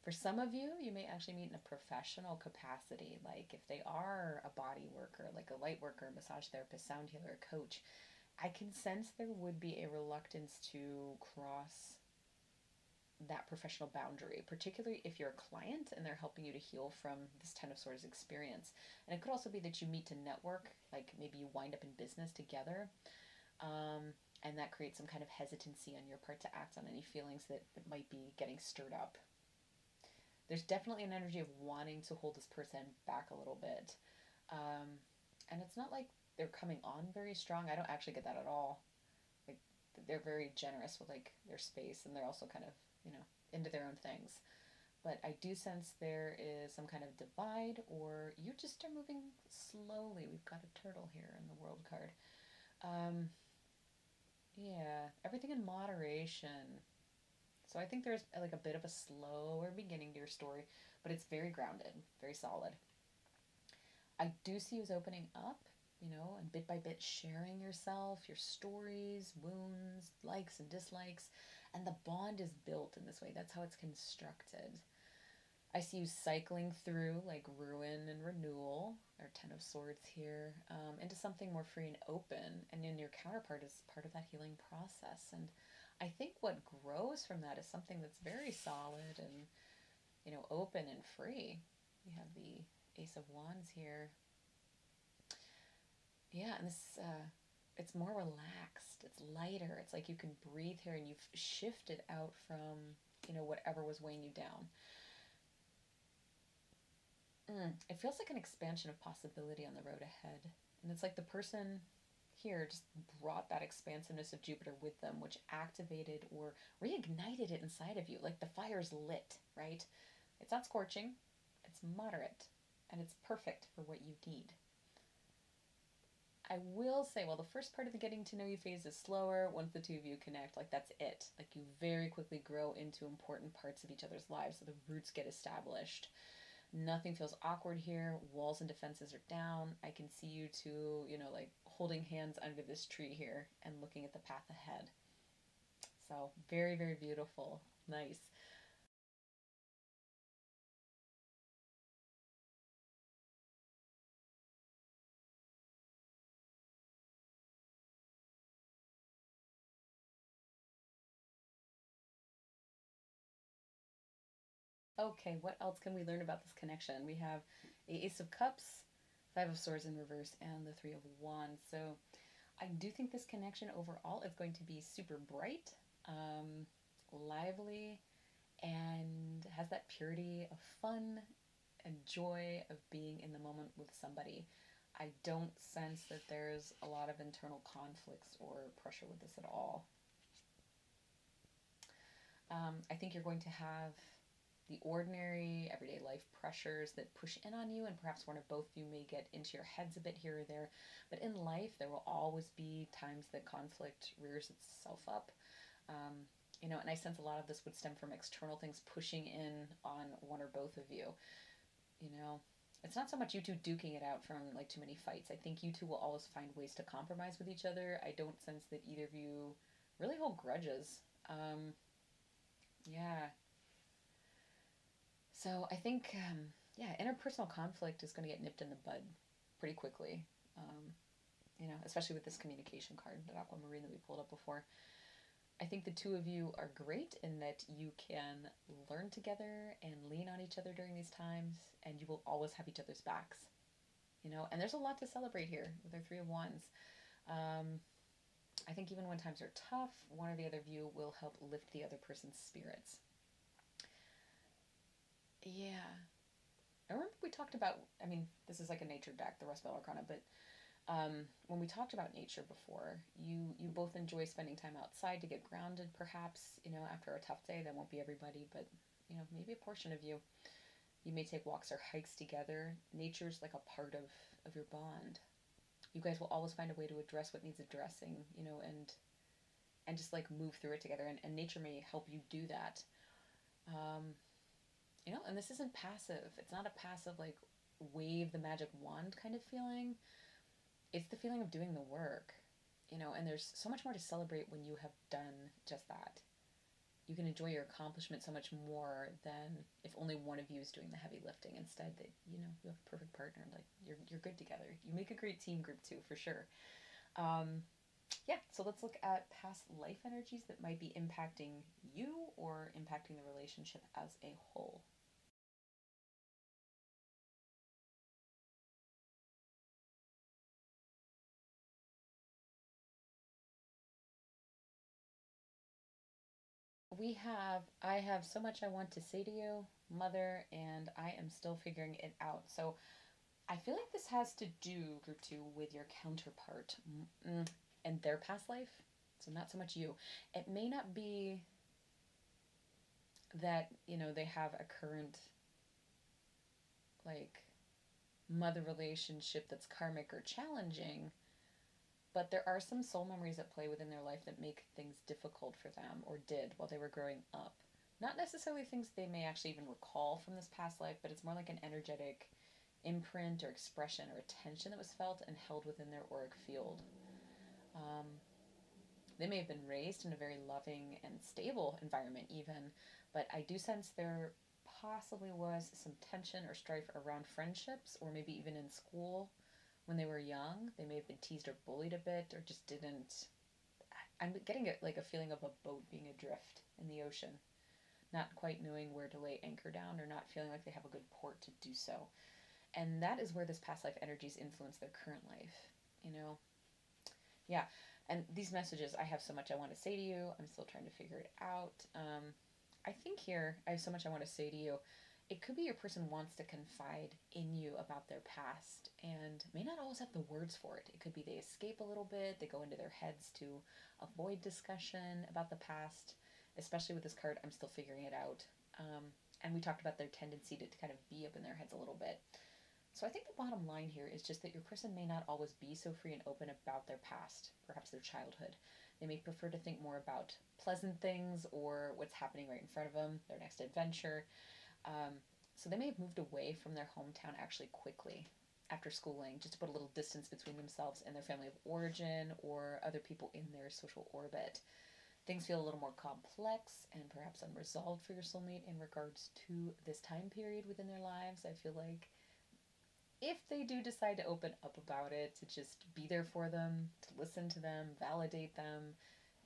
For some of you, you may actually meet in a professional capacity, like if they are a body worker, like a light worker, massage therapist, sound healer, coach. I can sense there would be a reluctance to cross that professional boundary, particularly if you're a client and they're helping you to heal from this Ten of Swords experience. And it could also be that you meet to network, like maybe you wind up in business together, and that creates some kind of hesitancy on your part to act on any feelings that might be getting stirred up. There's definitely an energy of wanting to hold this person back a little bit. And it's not like they're coming on very strong. I don't actually get that at all. Like, they're very generous with like their space, and they're also kind of, into their own things. But I do sense there is some kind of divide, or you just are moving slowly. We've got a turtle here in the world card. Yeah, everything in moderation. So I think there's like a bit of a slower beginning to your story, but it's very grounded, very solid. I do see you as opening up, and bit by bit sharing yourself, your stories, wounds, likes and dislikes, and the bond is built in this way. That's how it's constructed. I see you cycling through like ruin and renewal, or Ten of Swords here, into something more free and open, and then your counterpart is part of that healing process. And I think what grows from that is something that's very solid and, open and free. We have the Ace of Wands here. Yeah, and this, it's more relaxed. It's lighter. It's like you can breathe here, and you've shifted out from, whatever was weighing you down. It feels like an expansion of possibility on the road ahead. And it's like the person here just brought that expansiveness of Jupiter with them, which activated or reignited it inside of you. Like the fire's lit, right? It's not scorching, it's moderate, and it's perfect for what you need. I will say, well, the first part of the getting to know you phase is slower. Once the two of you connect, like that's it. Like you very quickly grow into important parts of each other's lives, so the roots get established. Nothing feels awkward here. Walls and defenses are down. I can see you two, like holding hands under this tree here and looking at the path ahead. So very, very beautiful. Nice. Okay, what else can we learn about this connection? We have a Ace of Cups, Five of Swords in reverse, and the Three of Wands. So I do think this connection overall is going to be super bright, lively, and has that purity of fun and joy of being in the moment with somebody. I don't sense that there's a lot of internal conflicts or pressure with this at all. I think you're going to have the ordinary everyday life pressures that push in on you, and perhaps one or both of you may get into your heads a bit here or there. But in life, there will always be times that conflict rears itself up. And I sense a lot of this would stem from external things pushing in on one or both of you. You know, it's not so much you two duking it out from like too many fights. I think you two will always find ways to compromise with each other. I don't sense that either of you really hold grudges. Yeah. So I think, interpersonal conflict is going to get nipped in the bud pretty quickly. Especially with this communication card, that aquamarine that we pulled up before. I think the two of you are great in that you can learn together and lean on each other during these times, and you will always have each other's backs. And there's a lot to celebrate here with our Three of Wands. I think even when times are tough, one or the other of you will help lift the other person's spirits. Yeah. I remember we talked about, this is like a nature deck, the Rust Belt Arcana, but when we talked about nature before, you both enjoy spending time outside to get grounded, perhaps, after a tough day. That won't be everybody, but, maybe a portion of you. You may take walks or hikes together. Nature's like a part of your bond. You guys will always find a way to address what needs addressing, and just like move through it together. And nature may help you do that. And this isn't passive. It's not a passive, like, wave the magic wand kind of feeling. It's the feeling of doing the work, and there's so much more to celebrate when you have done just that. You can enjoy your accomplishment so much more than if only one of you is doing the heavy lifting. Instead, that, you have a perfect partner. Like, you're good together. You make a great team group too, for sure. So let's look at past life energies that might be impacting you or impacting the relationship as a whole. I have so much I want to say to you, Mother, and I am still figuring it out. So I feel like this has to do, group two, with your counterpart and their past life. So not so much you. It may not be that, they have a current, like, mother relationship that's karmic or challenging, but there are some soul memories at play within their life that make things difficult for them, or did while they were growing up. Not necessarily things they may actually even recall from this past life, but it's more like an energetic imprint or expression or attention that was felt and held within their auric field. They may have been raised in a very loving and stable environment even, but I do sense there possibly was some tension or strife around friendships, or maybe even in school when they were young. They may have been teased or bullied a bit, or just didn't. I'm getting like a feeling of a boat being adrift in the ocean, not quite knowing where to lay anchor down, or not feeling like they have a good port to do so. And that is where this past life energies influence their current life, Yeah, and these messages, I have so much I want to say to you. I'm still trying to figure it out. I think here, I have so much I want to say to you. It could be your person wants to confide in you about their past and may not always have the words for it. It could be they escape a little bit, they go into their heads to avoid discussion about the past, especially with this card, I'm still figuring it out. And we talked about their tendency to kind of be up in their heads a little bit. So I think the bottom line here is just that your person may not always be so free and open about their past, perhaps their childhood. They may prefer to think more about pleasant things or what's happening right in front of them, their next adventure. So they may have moved away from their hometown actually quickly after schooling, just to put a little distance between themselves and their family of origin or other people in their social orbit. Things feel a little more complex and perhaps unresolved for your soulmate in regards to this time period within their lives. I feel like if they do decide to open up about it, to just be there for them, to listen to them, validate them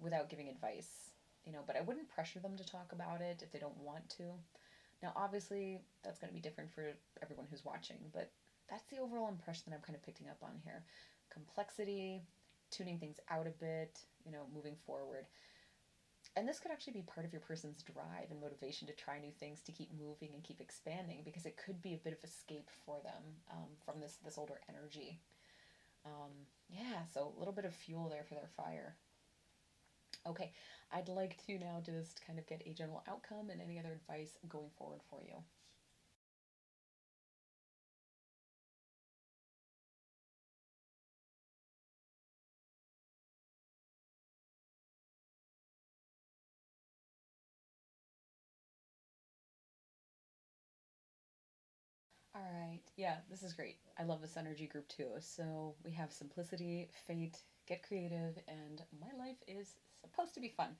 without giving advice, but I wouldn't pressure them to talk about it if they don't want to. Now, obviously, that's going to be different for everyone who's watching, but that's the overall impression that I'm kind of picking up on here. Complexity, tuning things out a bit, moving forward. And this could actually be part of your person's drive and motivation to try new things, to keep moving and keep expanding, because it could be a bit of escape for them from this older energy. So a little bit of fuel there for their fire. Okay, I'd like to now just kind of get a general outcome and any other advice going forward for you. All right. Yeah, this is great. I love this energy group too. So we have simplicity, fate, get creative, and my life is supposed to be fun.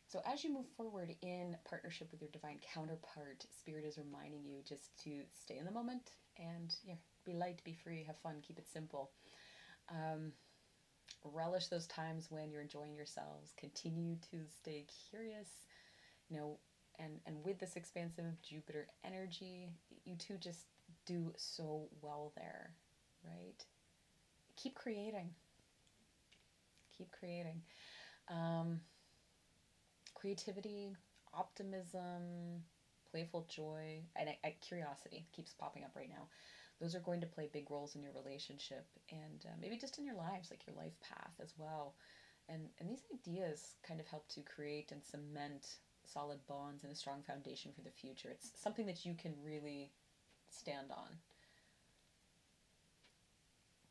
So as you move forward in partnership with your divine counterpart, Spirit is reminding you just to stay in the moment and be light, be free, have fun, keep it simple. Relish those times when you're enjoying yourselves. Continue to stay curious, and with this expansive Jupiter energy, you two just do so well there, right? Keep creating. Keep creating. Creativity, optimism, playful joy, and curiosity keeps popping up right now. Those are going to play big roles in your relationship and maybe just in your lives, like your life path as well. And these ideas kind of help to create and cement solid bonds and a strong foundation for the future. It's something that you can really stand on.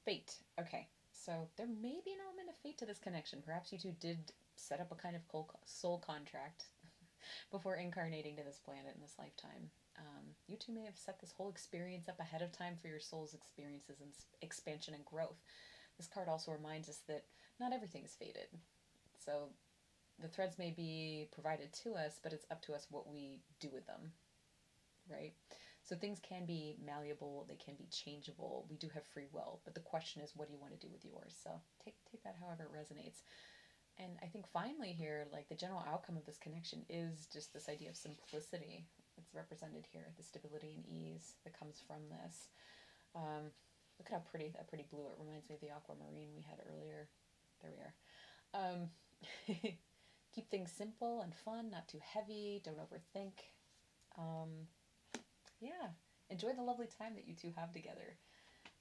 Fate. Okay, so there may be an element of fate to this connection. Perhaps you two did set up a kind of soul contract before incarnating to this planet in this lifetime. You two may have set this whole experience up ahead of time for your soul's experiences and expansion and growth. This card also reminds us that not everything is fated. So the threads may be provided to us, but it's up to us what we do with them, right? So things can be malleable, they can be changeable. We do have free will, but the question is, what do you want to do with yours? So take that however it resonates. And I think finally here, like the general outcome of this connection is just this idea of simplicity. It's represented here, the stability and ease that comes from this. Look at how pretty, that pretty blue. It reminds me of the aquamarine we had earlier. There we are. Keep things simple and fun, not too heavy. Don't overthink. Enjoy the lovely time that you two have together.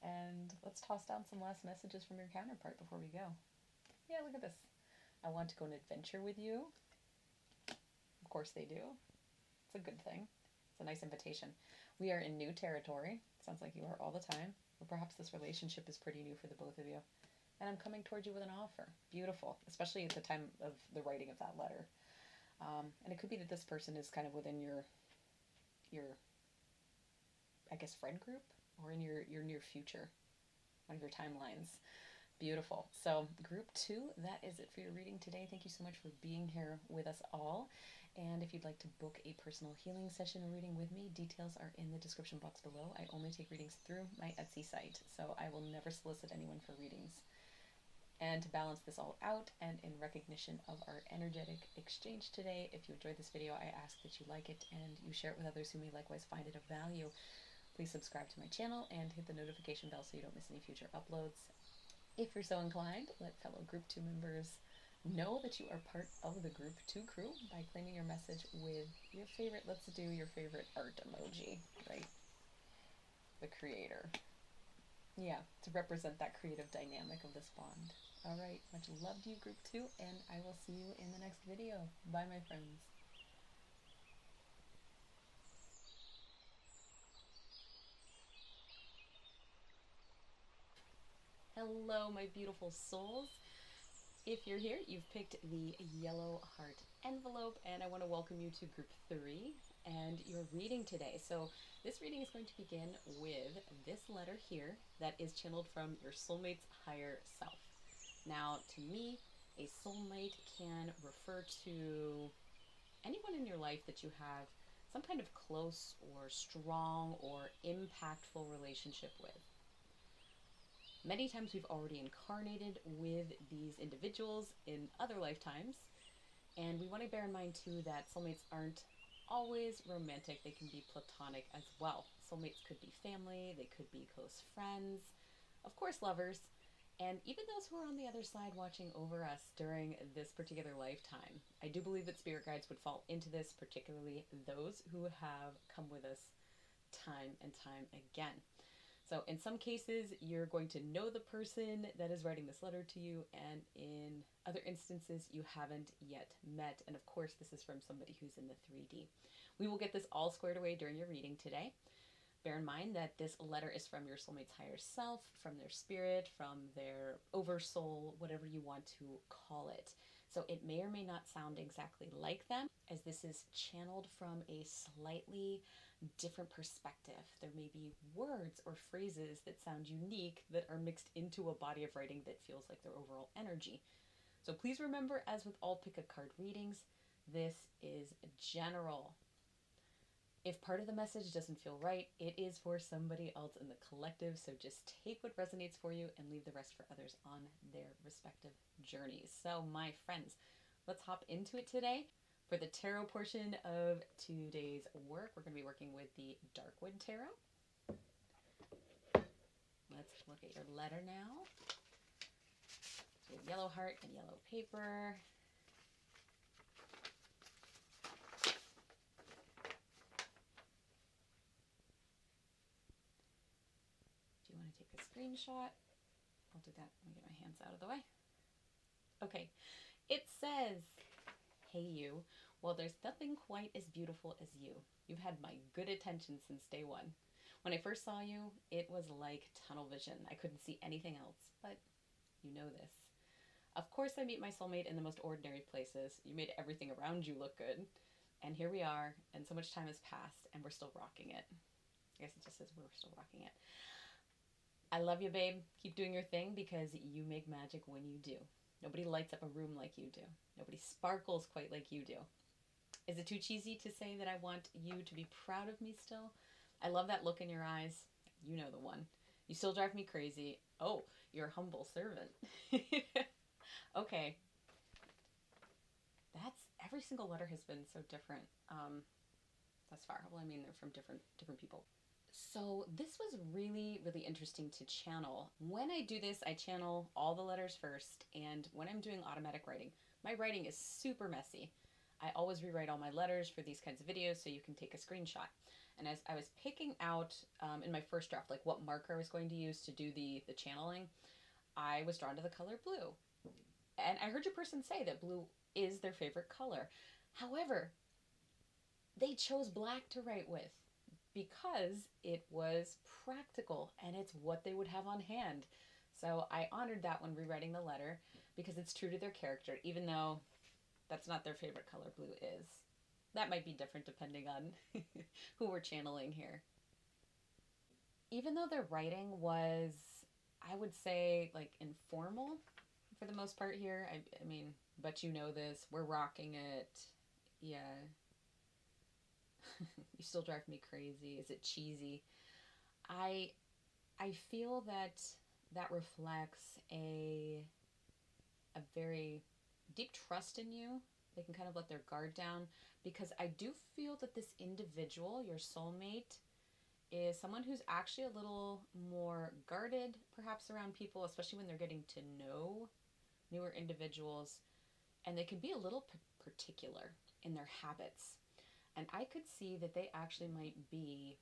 And let's toss down some last messages from your counterpart before we go. Yeah, look at this. I want to go on an adventure with you. Of course they do. It's a good thing. It's a nice invitation. We are in new territory. Sounds like you are all the time. Or perhaps this relationship is pretty new for the both of you. And I'm coming towards you with an offer. Beautiful. Especially at the time of the writing of that letter. And it could be that this person is kind of within your I guess, friend group, or in your near future, one of your timelines. Beautiful. So group 2, that is it for your reading today. Thank you so much for being here with us all. And if you'd like to book a personal healing session or reading with me, details are in the description box below. I only take readings through my Etsy site, so I will never solicit anyone for readings. And to balance this all out, and in recognition of our energetic exchange today, if you enjoyed this video, I ask that you like it and you share it with others who may likewise find it of value. Please subscribe to my channel and hit the notification bell so you don't miss any future uploads. If you're so inclined, let fellow Group 2 members know that you are part of the Group 2 crew by claiming your message with your favorite, let's do your favorite art emoji, right? The creator. Yeah, to represent that creative dynamic of this bond. All right, much love to you, Group 2, and I will see you in the next video. Bye, my friends. Hello, my beautiful souls. If you're here, you've picked the yellow heart envelope, and I want to welcome you to Group 3 and your reading today. So this reading is going to begin with this letter here that is channeled from your soulmate's higher self. Now, to me, a soulmate can refer to anyone in your life that you have some kind of close or strong or impactful relationship with. Many times we've already incarnated with these individuals in other lifetimes, and we want to bear in mind too that soulmates aren't always romantic. They can be platonic as well. Soulmates could be family, they could be close friends, of course lovers, and even those who are on the other side watching over us during this particular lifetime. I do believe that spirit guides would fall into this, particularly those who have come with us time and time again. So in some cases, you're going to know the person that is writing this letter to you, and in other instances, you haven't yet met. And of course, this is from somebody who's in the 3D. We will get this all squared away during your reading today. Bear in mind that this letter is from your soulmate's higher self, from their spirit, from their oversoul, whatever you want to call it. So it may or may not sound exactly like them, as this is channeled from a slightly different perspective. There may be words or phrases that sound unique that are mixed into a body of writing that feels like their overall energy. So please remember, as with all pick a card readings, this is general. If part of the message doesn't feel right, it is for somebody else in the collective, so just take what resonates for you and leave the rest for others on their respective journeys. So my friends, let's hop into it today. For the tarot portion of today's work, we're going to be working with the Darkwood Tarot. Let's look at your letter now. So we have yellow heart and yellow paper. Do you want to take a screenshot? I'll do that. Let me get my hands out of the way. Okay, it says, "Hey you, well there's nothing quite as beautiful as you. You've had my good attention since day one. When I first saw you, it was like tunnel vision. I couldn't see anything else, but you know this. Of course I meet my soulmate in the most ordinary places. You made everything around you look good. And here we are, and so much time has passed, and we're still rocking it." I guess it just says we're still rocking it. "I love you, babe. Keep doing your thing because you make magic when you do. Nobody lights up a room like you do. Nobody sparkles quite like you do. Is it too cheesy to say that I want you to be proud of me still? I love that look in your eyes. You know the one. You still drive me crazy. Oh, you're a humble servant." Okay. Every single letter has been so different thus far. Well, I mean, they're from different people. So this was really, really interesting to channel. When I do this, I channel all the letters first, and when I'm doing automatic writing, my writing is super messy. I always rewrite all my letters for these kinds of videos so you can take a screenshot. And as I was picking out in my first draft, like what marker I was going to use to do the channeling, I was drawn to the color blue. And I heard your person say that blue is their favorite color. However, they chose black to write with because it was practical and it's what they would have on hand. So I honored that when rewriting the letter because it's true to their character, even though that's not their favorite color, blue is. That might be different depending on who we're channeling here. Even though their writing was, I would say, like informal for the most part here. I mean, but you know this, we're rocking it. Yeah. You still drive me crazy. Is it cheesy? I feel that reflects a very deep trust in you. They can kind of let their guard down because I do feel that this individual, your soulmate, is someone who's actually a little more guarded perhaps around people, especially when they're getting to know newer individuals, and they can be a little particular in their habits. And I could see that they actually might be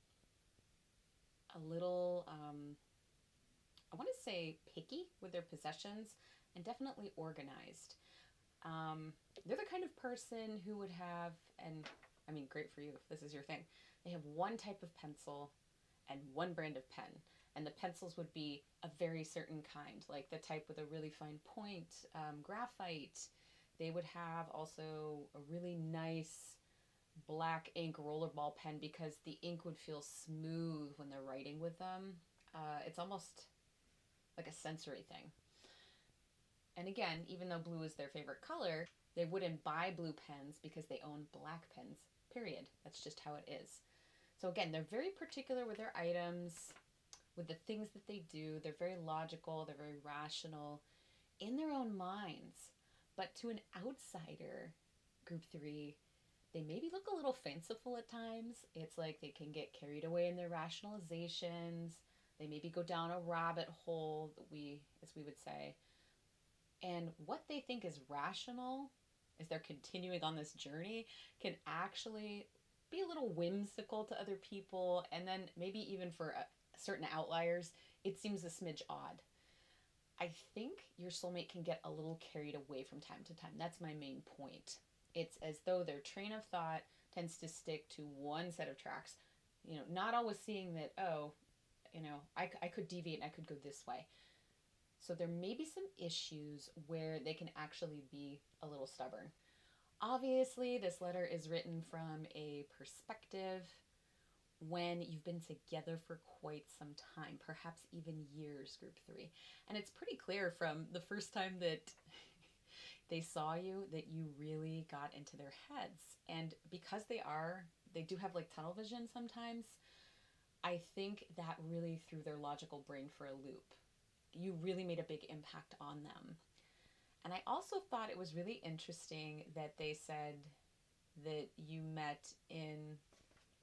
a little, I want to say picky with their possessions and definitely organized. They're the kind of person who would have, and I mean, great for you if this is your thing, they have one type of pencil and one brand of pen. And the pencils would be a very certain kind, like the type with a really fine point, graphite. They would have also a really nice black ink rollerball pen because the ink would feel smooth when they're writing with them. It's almost like a sensory thing. And again, even though blue is their favorite color, they wouldn't buy blue pens because they own black pens, period. That's just how it is. So again, they're very particular with their items, with the things that they do. They're very logical, they're very rational in their own minds. But to an outsider, group 3, they maybe look a little fanciful at times. It's like they can get carried away in their rationalizations. They maybe go down a rabbit hole, as we would say. And what they think is rational, as they're continuing on this journey, can actually be a little whimsical to other people. And then maybe even for certain outliers, it seems a smidge odd. I think your soulmate can get a little carried away from time to time. That's my main point. It's as though their train of thought tends to stick to one set of tracks, not always seeing that, I could deviate and I could go this way. So there may be some issues where they can actually be a little stubborn. Obviously, this letter is written from a perspective when you've been together for quite some time, perhaps even years, group 3. And it's pretty clear from the first time that they saw you that you really got into their heads. And because they do have like tunnel vision sometimes, I think that really threw their logical brain for a loop. You really made a big impact on them. And I also thought it was really interesting that they said that you met in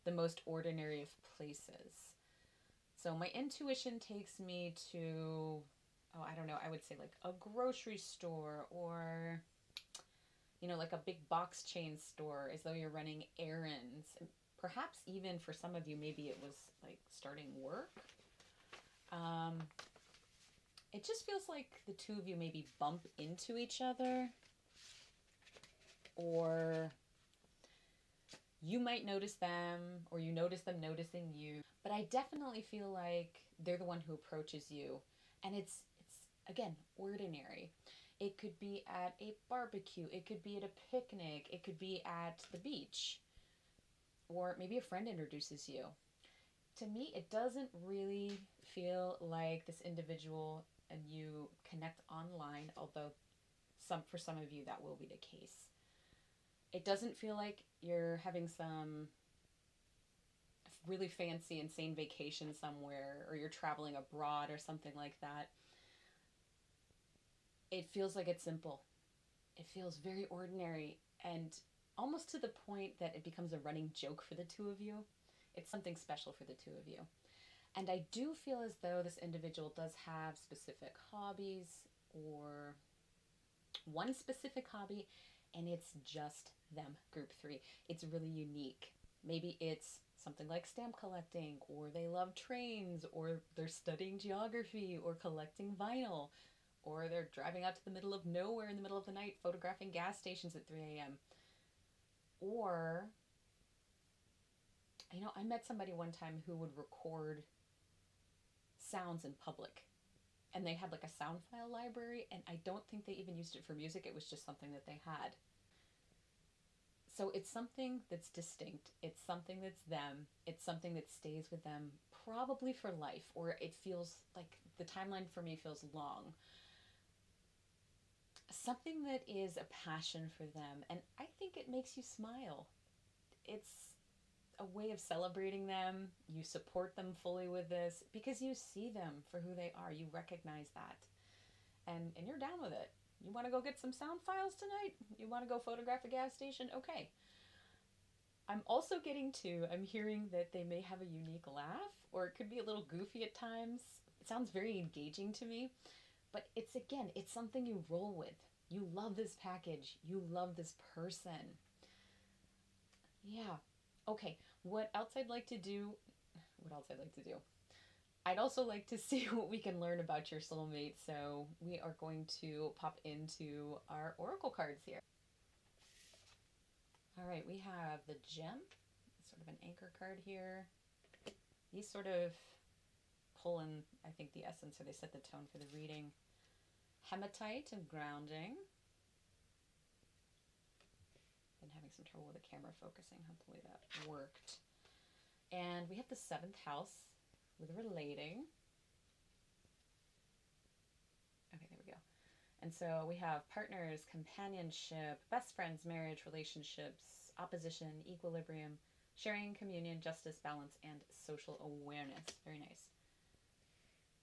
the most ordinary of places. So my intuition takes me to, I don't know, I would say like a grocery store, or, you know, like a big box chain store, as though you're running errands. Perhaps even for some of you, maybe it was like starting work. It just feels like the two of you maybe bump into each other, or you might notice them, or you notice them noticing you. But I definitely feel like they're the one who approaches you, and it's again, ordinary. It could be at a barbecue, it could be at a picnic, it could be at the beach, or maybe a friend introduces you. To me, it doesn't really feel like this individual and you connect online, although for some of you that will be the case. It doesn't feel like you're having some really fancy, insane vacation somewhere, or you're traveling abroad or something like that. It feels like it's simple. It feels very ordinary, and almost to the point that it becomes a running joke for the two of you. It's something special for the two of you. And I do feel as though this individual does have specific hobbies, or one specific hobby, and it's just them, group 3. It's really unique. Maybe it's something like stamp collecting, or they love trains, or they're studying geography, or collecting vinyl, or they're driving out to the middle of nowhere in the middle of the night photographing gas stations at 3 a.m. Or, you know, I met somebody one time who would record sounds in public, and they had like a sound file library, and I don't think they even used it for music. It was just something that they had. So it's something that's distinct. It's something that's them. It's something that stays with them probably for life, or it feels like the timeline for me feels long. Something that is a passion for them, and I think it makes you smile. It's a way of celebrating them. You support them fully with this because you see them for who they are. You recognize that, and you're down with it. You want to go get some sound files tonight? You want to go photograph a gas station? Okay. I'm hearing that they may have a unique laugh, or it could be a little goofy at times. It sounds very engaging to me, but it's something you roll with. You love this package. You love this person. Yeah. Okay. What else I'd like to do? I'd also like to see what we can learn about your soulmate, so we are going to pop into our oracle cards here. All right, we have the gem, sort of an anchor card here. These sort of pull in, I think, the essence, or they set the tone for the reading. Hematite and grounding. Been having some trouble with the camera focusing. Hopefully that worked. And we have the 7th house with relating. Okay, there we go. And so we have partners, companionship, best friends, marriage, relationships, opposition, equilibrium, sharing, communion, justice, balance, and social awareness. Very nice.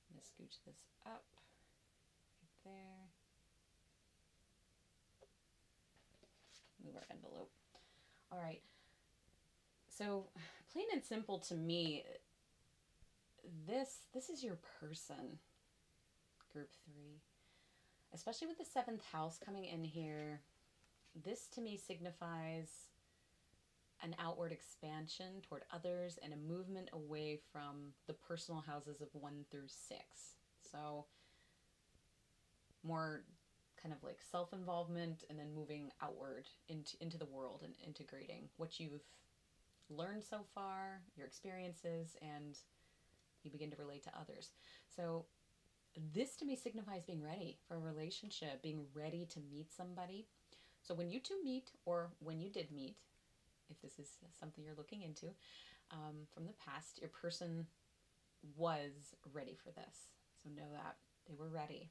I'm going to scooch this up right there. Move our envelope. All right. So plain and simple to me, this is your person, group 3. Especially with the 7th house coming in here, this to me signifies an outward expansion toward others and a movement away from the personal houses of 1 through 6. So more kind of like self-involvement, and then moving outward into the world and integrating what you've learned so far, your experiences, and you begin to relate to others. So This to me signifies being ready for a relationship, being ready to meet somebody. So when you two meet, or when you did meet, if this is something you're looking into from the past, your person was ready for this. So know that they were ready.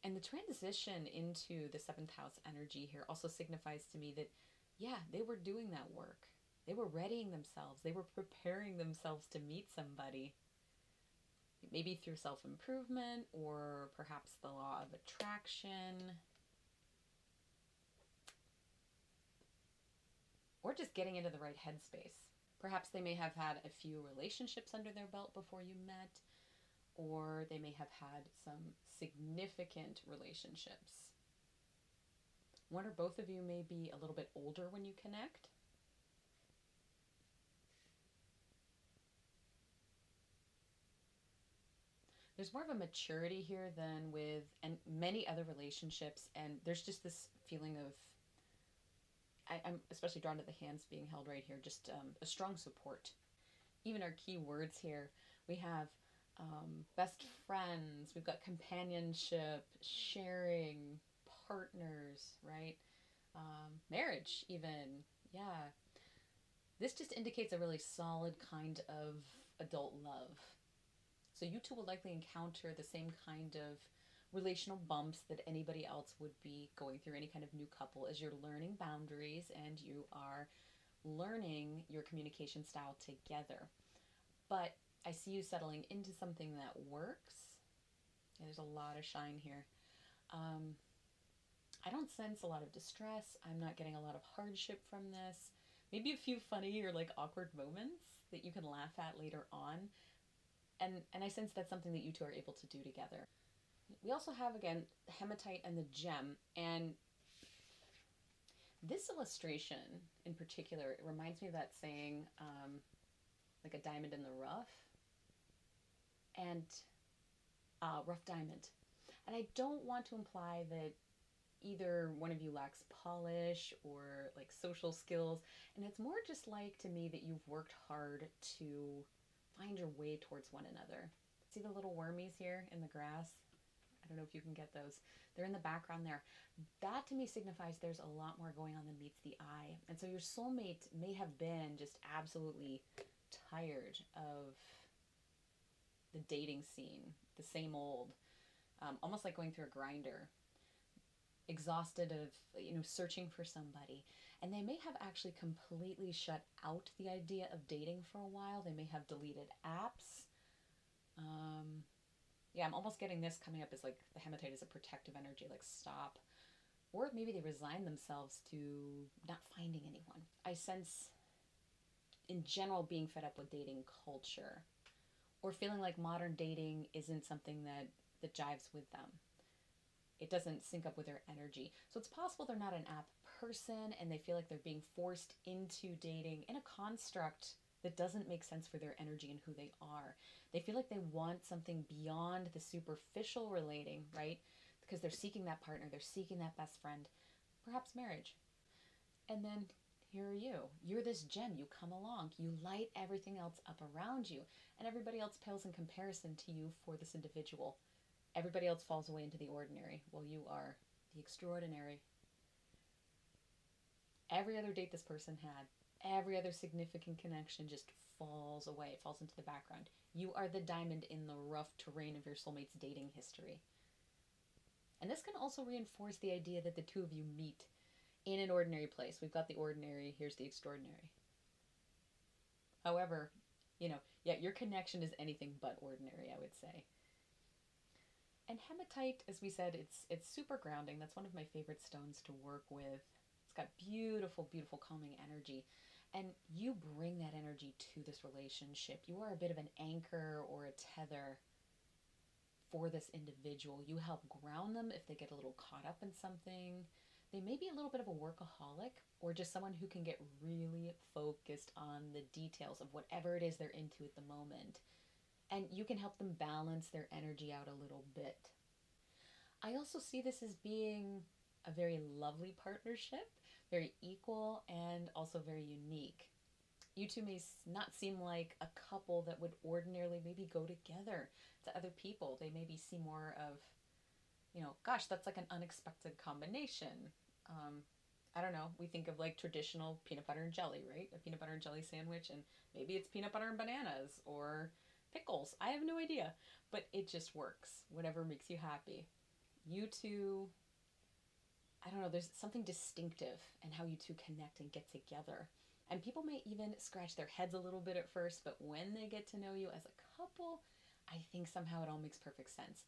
And the transition into the 7th house energy here also signifies to me that, yeah, they were doing that work. They were readying themselves. They were preparing themselves to meet somebody. Maybe through self-improvement, or perhaps the law of attraction, or just getting into the right headspace. Perhaps they may have had a few relationships under their belt before you met, or they may have had some significant relationships. One or both of you may be a little bit older when you connect. There's more of a maturity here than with and many other relationships, and there's just this feeling of, I'm especially drawn to the hands being held right here, just a strong support. Even our key words here, we have best friends, we've got companionship, sharing, partners, right? Marriage even, yeah. This just indicates a really solid kind of adult love. So you two will likely encounter the same kind of relational bumps that anybody else would be going through, any kind of new couple, as you're learning boundaries and you are learning your communication style together. But I see you settling into something that works. Yeah, there's a lot of shine here. I don't sense a lot of distress. I'm not getting a lot of hardship from this. Maybe a few funny or like awkward moments that you can laugh at later on. And I sense that's something that you two are able to do together. We also have, again, the hematite and the gem. And this illustration in particular, it reminds me of that saying, like a diamond in the rough. And rough diamond. And I don't want to imply that either one of you lacks polish or like social skills. And it's more just like to me that you've worked hard to find your way towards one another. See the little wormies here in the grass? I don't know if you can get those. They're in the background there. That to me signifies there's a lot more going on than meets the eye. And so your soulmate may have been just absolutely tired of the dating scene, the same old, almost like going through a grinder, exhausted of, searching for somebody. And they may have actually completely shut out the idea of dating for a while. They may have deleted apps. Yeah, I'm almost getting this coming up as like the hematite is a protective energy, like stop. Or maybe they resign themselves to not finding anyone. I sense, in general, being fed up with dating culture, or feeling like modern dating isn't something that jives with them. It doesn't sync up with their energy. So it's possible they're not an app person and they feel like they're being forced into dating in a construct that doesn't make sense for their energy and who they are. They feel like they want something beyond the superficial relating, right? Because they're seeking that partner, they're seeking that best friend, perhaps marriage. And then here are you. You're this gem. You come along. You light everything else up around you. And everybody else pales in comparison to you for this individual. Everybody else falls away into the ordinary. Well, you are the extraordinary. Every other date this person had, every other significant connection just falls away, falls into the background. You are the diamond in the rough terrain of your soulmate's dating history. And this can also reinforce the idea that the two of you meet in an ordinary place. We've got the ordinary, here's the extraordinary. However, your connection is anything but ordinary, I would say. And hematite, as we said, it's super grounding. That's one of my favorite stones to work with. It's got beautiful, beautiful calming energy. And you bring that energy to this relationship. You are a bit of an anchor or a tether for this individual. You help ground them if they get a little caught up in something. They may be a little bit of a workaholic, or just someone who can get really focused on the details of whatever it is they're into at the moment. And you can help them balance their energy out a little bit. I also see this as being a very lovely partnership, very equal, and also very unique. You two may not seem like a couple that would ordinarily maybe go together to other people. They maybe see more of, gosh, that's like an unexpected combination. Um, I don't know. We think of like traditional peanut butter and jelly, right? A peanut butter and jelly sandwich, and maybe it's peanut butter and bananas or pickles. I have no idea, but it just works. Whatever makes you happy. You two, I don't know, there's something distinctive in how you two connect and get together. And people may even scratch their heads a little bit at first, but when they get to know you as a couple, I think somehow it all makes perfect sense.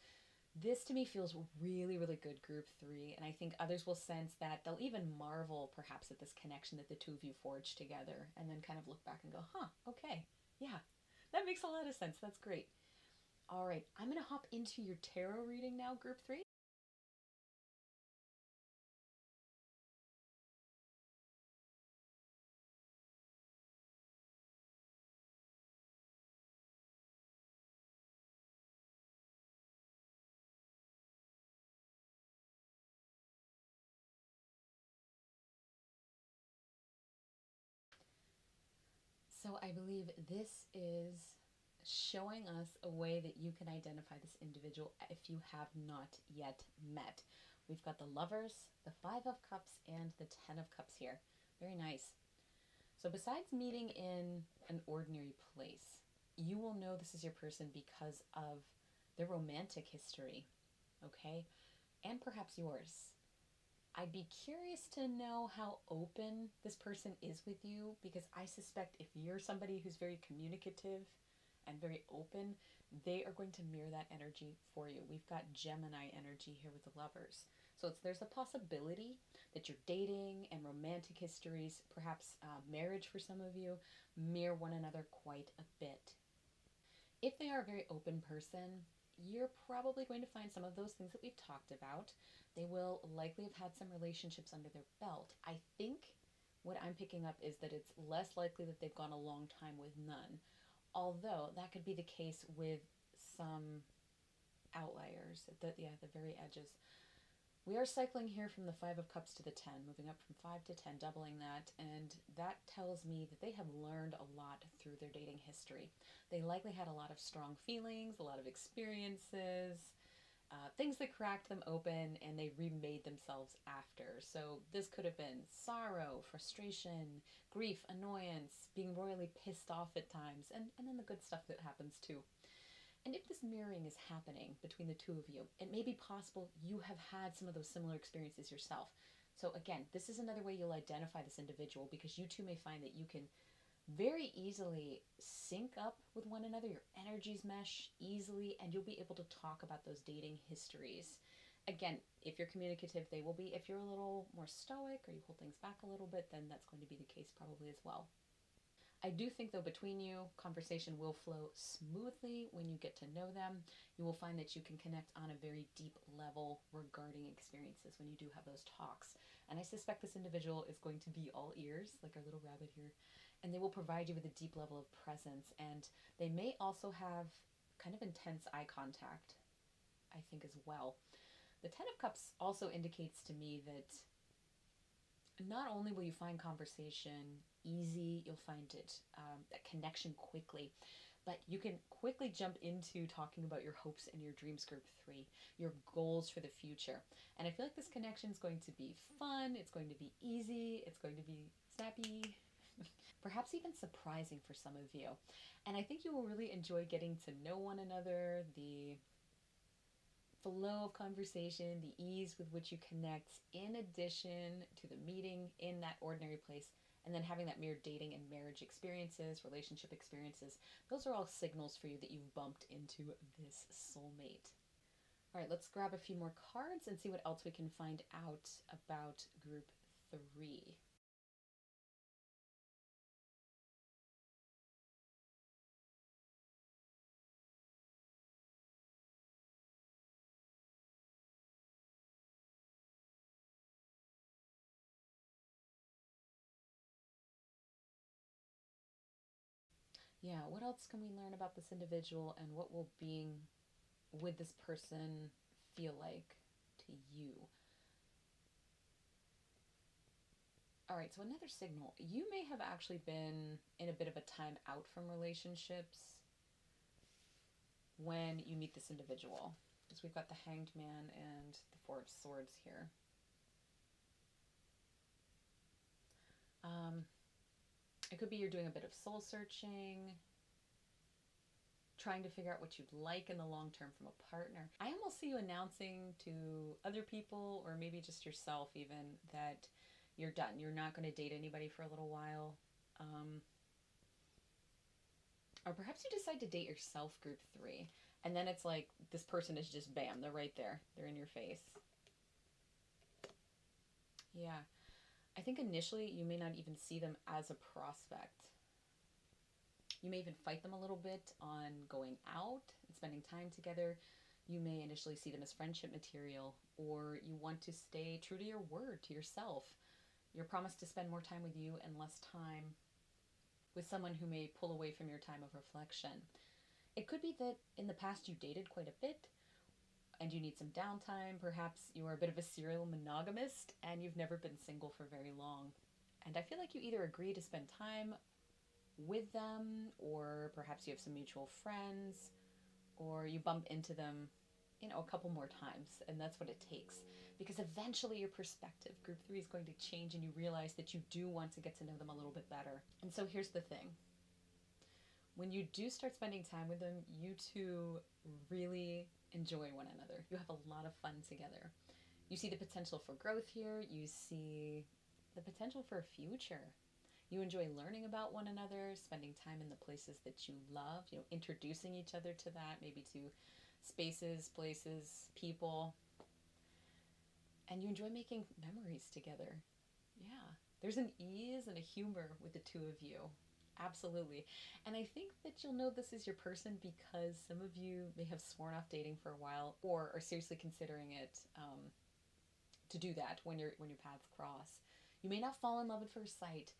This to me feels really, really good, group three, and I think others will sense that they'll even marvel perhaps at this connection that the two of you forged together, and then kind of look back and go, huh, okay, yeah, that makes a lot of sense. That's great. All right, I'm going to hop into your tarot reading now, group three. So I believe this is showing us a way that you can identify this individual if you have not yet met. We've got the Lovers, the Five of Cups, and the Ten of Cups here. Very nice. So besides meeting in an ordinary place, you will know this is your person because of their romantic history, okay? And perhaps yours. I'd be curious to know how open this person is with you, because I suspect if you're somebody who's very communicative and very open, they are going to mirror that energy for you. We've got Gemini energy here with the Lovers. So there's a possibility that your dating and romantic histories, perhaps marriage for some of you, mirror one another quite a bit. If they are a very open person, you're probably going to find some of those things that we've talked about. They will likely have had some relationships under their belt. I think what I'm picking up is that it's less likely that they've gone a long time with none, although that could be the case with some outliers at the very edges. We are cycling here from the Five of Cups to the Ten, moving up from 5 to 10, doubling that, and that tells me that they have learned a lot through their dating history. They likely had a lot of strong feelings, a lot of experiences, things that cracked them open, and they remade themselves after. So this could have been sorrow, frustration, grief, annoyance, being royally pissed off at times, and then the good stuff that happens too. And if this mirroring is happening between the two of you, it may be possible you have had some of those similar experiences yourself. So again, this is another way you'll identify this individual, because you two may find that you can very easily sync up with one another. Your energies mesh easily, and you'll be able to talk about those dating histories. Again, if you're communicative, they will be. If you're a little more stoic or you hold things back a little bit, then that's going to be the case probably as well. I do think, though, between you, conversation will flow smoothly when you get to know them. You will find that you can connect on a very deep level regarding experiences when you do have those talks. And I suspect this individual is going to be all ears, like our little rabbit here, and they will provide you with a deep level of presence. And they may also have kind of intense eye contact, I think, as well. The Ten of Cups also indicates to me that not only will you find conversation easy, you'll find it a connection quickly, but you can quickly jump into talking about your hopes and your dreams, group three, your goals for the future. And I feel like this connection is going to be fun, it's going to be easy, it's going to be snappy, perhaps even surprising for some of you. And I think you will really enjoy getting to know one another, the flow of conversation, the ease with which you connect, in addition to the meeting in that ordinary place, and then having that mere dating and marriage experiences, relationship experiences. Those are all signals for you that you've bumped into this soulmate. All right, let's grab a few more cards and see what else we can find out about group three. Yeah, what else can we learn about this individual, and what will being with this person feel like to you? All right, so another signal. You may have actually been in a bit of a time out from relationships when you meet this individual. Because we've got the Hanged Man and the Four of Swords here. It could be you're doing a bit of soul searching, trying to figure out what you'd like in the long term from a partner. I almost see you announcing to other people, or maybe just yourself even, that you're done. You're not going to date anybody for a little while. Or perhaps you decide to date yourself, group 3. And then it's like this person is just bam, they're right there. They're in your face. Yeah. I think initially you may not even see them as a prospect. You may even fight them a little bit on going out and spending time together. You may initially see them as friendship material, or you want to stay true to your word, to yourself. Your promise to spend more time with you and less time with someone who may pull away from your time of reflection. It could be that in the past you dated quite a bit and you need some downtime. Perhaps you are a bit of a serial monogamist and you've never been single for very long. And I feel like you either agree to spend time with them, or perhaps you have some mutual friends, or you bump into them, a couple more times, and that's what it takes. Because eventually your perspective, group 3, is going to change and you realize that you do want to get to know them a little bit better. And so here's the thing. When you do start spending time with them, you two really enjoy one another. You have a lot of fun together. You see the potential for growth here. You see the potential for a future. You enjoy learning about one another, spending time in the places that you love, introducing each other to that, maybe to spaces, places, people. And you enjoy making memories together. Yeah. There's an ease and a humor with the two of you. Absolutely. And I think that you'll know this is your person because some of you may have sworn off dating for a while, or are seriously considering it to do that when your paths cross. You may not fall in love at first sight,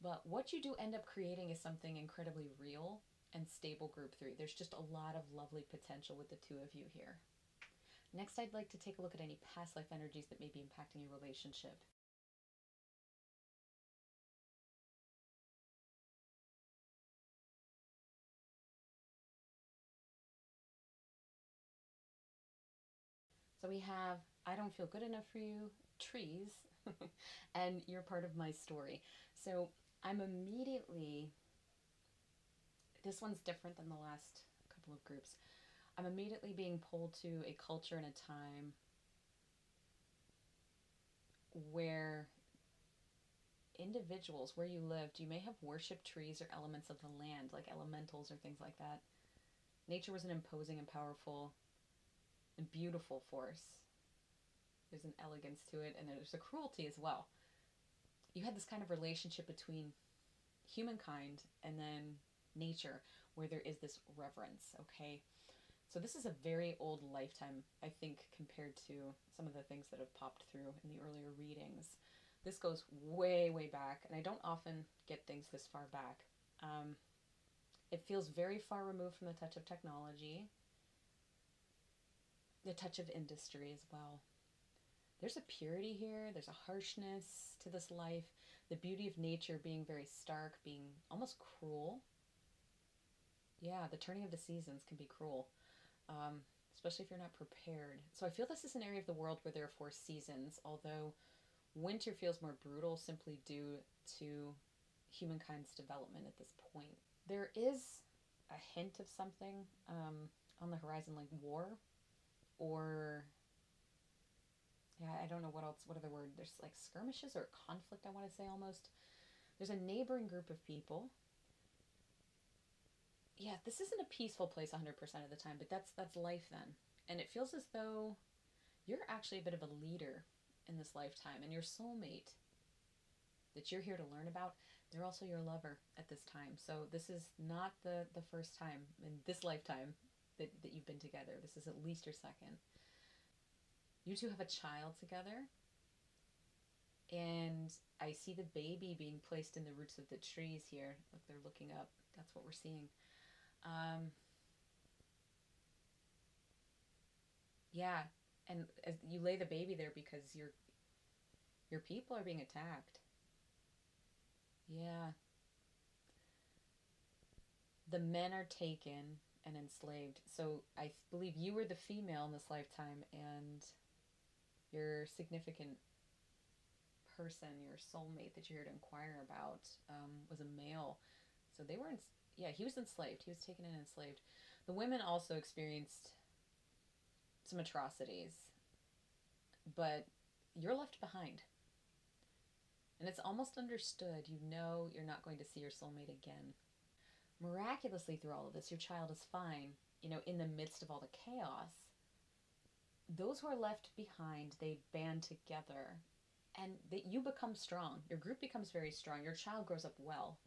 but what you do end up creating is something incredibly real and stable, group 3. There's just a lot of lovely potential with the two of you here. Next, I'd like to take a look at any past life energies that may be impacting your relationship. So we have, I don't feel good enough for you, trees, and you're part of my story. So I'm immediately, this one's different than the last couple of groups. I'm immediately being pulled to a culture and a time where individuals, where you lived, you may have worshipped trees or elements of the land, like elementals or things like that. Nature was an imposing and powerful and beautiful force. There's an elegance to it, and there's a cruelty as well. You had this kind of relationship between humankind and then nature, where there is this reverence, okay? So this is a very old lifetime, I think, compared to some of the things that have popped through in the earlier readings. This goes way, way back, and I don't often get things this far back. It feels very far removed from the touch of technology, the touch of industry as well. There's a purity here, there's a harshness to this life, the beauty of nature being very stark, being almost cruel. Yeah, the turning of the seasons can be cruel, especially if you're not prepared. So I feel this is an area of the world where there are 4 seasons, although winter feels more brutal simply due to humankind's development at this point. There is a hint of something on the horizon, like war, or yeah, I don't know what else, what other word, there's like skirmishes or conflict, I want to say, almost. There's a neighboring group of people. Yeah, this isn't a peaceful place 100% of the time, but that's life then. And it feels as though you're actually a bit of a leader in this lifetime, and your soulmate that you're here to learn about, they're also your lover at this time. So this is not the first time in this lifetime that you've been together. This is at least your second. You two have a child together, and I see the baby being placed in the roots of the trees here. Like they're looking up. That's what we're seeing. Yeah, and as you lay the baby there because your people are being attacked. Yeah. The men are taken and enslaved. So I believe you were the female in this lifetime, and your significant person, your soulmate that you're here to inquire about, was a male. So they were, yeah, he was enslaved. He was taken and enslaved. The women also experienced some atrocities, but you're left behind. And it's almost understood. You know you're not going to see your soulmate again. Miraculously, through all of this, your child is fine. You know, in the midst of all the chaos, those who are left behind, they band together, and that you become strong. Your group becomes very strong. Your child grows up well,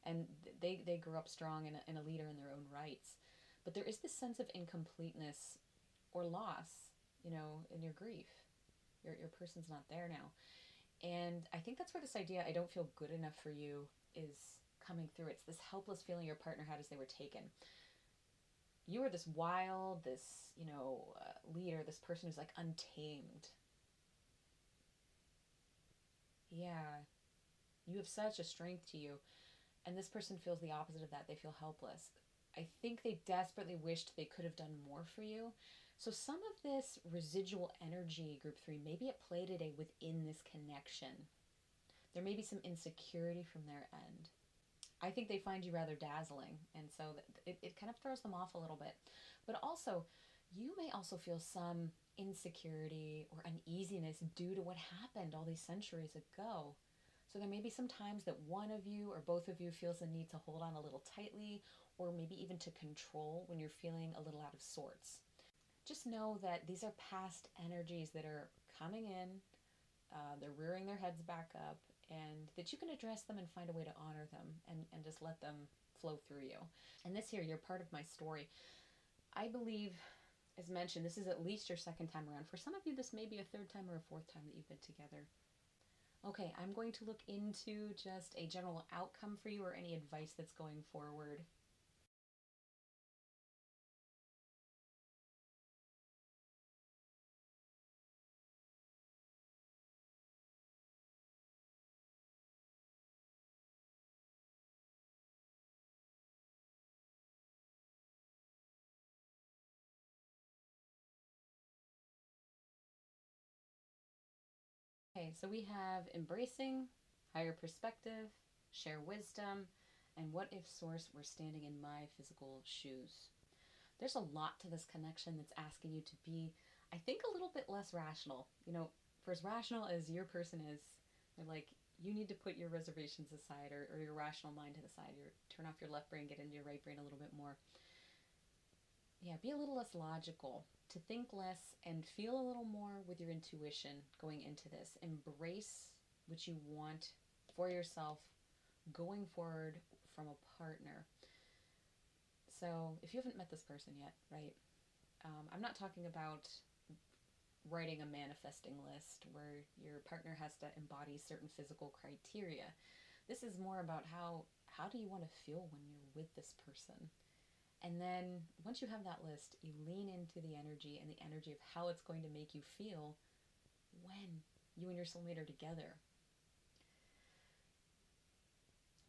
and they grow up strong and a leader in their own rights. But there is this sense of incompleteness or loss, you know, in your grief. Your person's not there now. And I think that's where this idea, I don't feel good enough for you, is coming through. It's this helpless feeling your partner had as they were taken. You were this wild, this, you know, leader, this person who's like untamed. Yeah. You have such a strength to you. And this person feels the opposite of that. They feel helpless. I think they desperately wished they could have done more for you. So some of this residual energy, group 3, maybe at play today within this connection. There may be some insecurity from their end. I think they find you rather dazzling, and so it kind of throws them off a little bit. But also, you may also feel some insecurity or uneasiness due to what happened all these centuries ago. So there may be some times that one of you or both of you feels the need to hold on a little tightly, or maybe even to control when you're feeling a little out of sorts. Just know that these are past energies that are coming in, they're rearing their heads back up, and that you can address them and find a way to honor them and just let them flow through you. And this here, you're part of my story. I believe, as mentioned, this is at least your second time around. For some of you, this may be a third time or a fourth time that you've been together. Okay, I'm going to look into just a general outcome for you or any advice that's going forward. Okay, so we have embracing, higher perspective, share wisdom, and what if Source were standing in my physical shoes. There's a lot to this connection that's asking you to be, I think, a little bit less rational. You know, for as rational as your person is, they're like, you need to put your reservations aside, or your rational mind to the side. Turn off your left brain, get into your right brain a little bit more. Yeah, be a little less logical, to think less and feel a little more with your intuition going into this. Embrace what you want for yourself going forward from a partner. So if you haven't met this person yet, right, I'm not talking about writing a manifesting list where your partner has to embody certain physical criteria. This is more about how do you want to feel when you're with this person. And then once you have that list, you lean into the energy and the energy of how it's going to make you feel when you and your soulmate are together.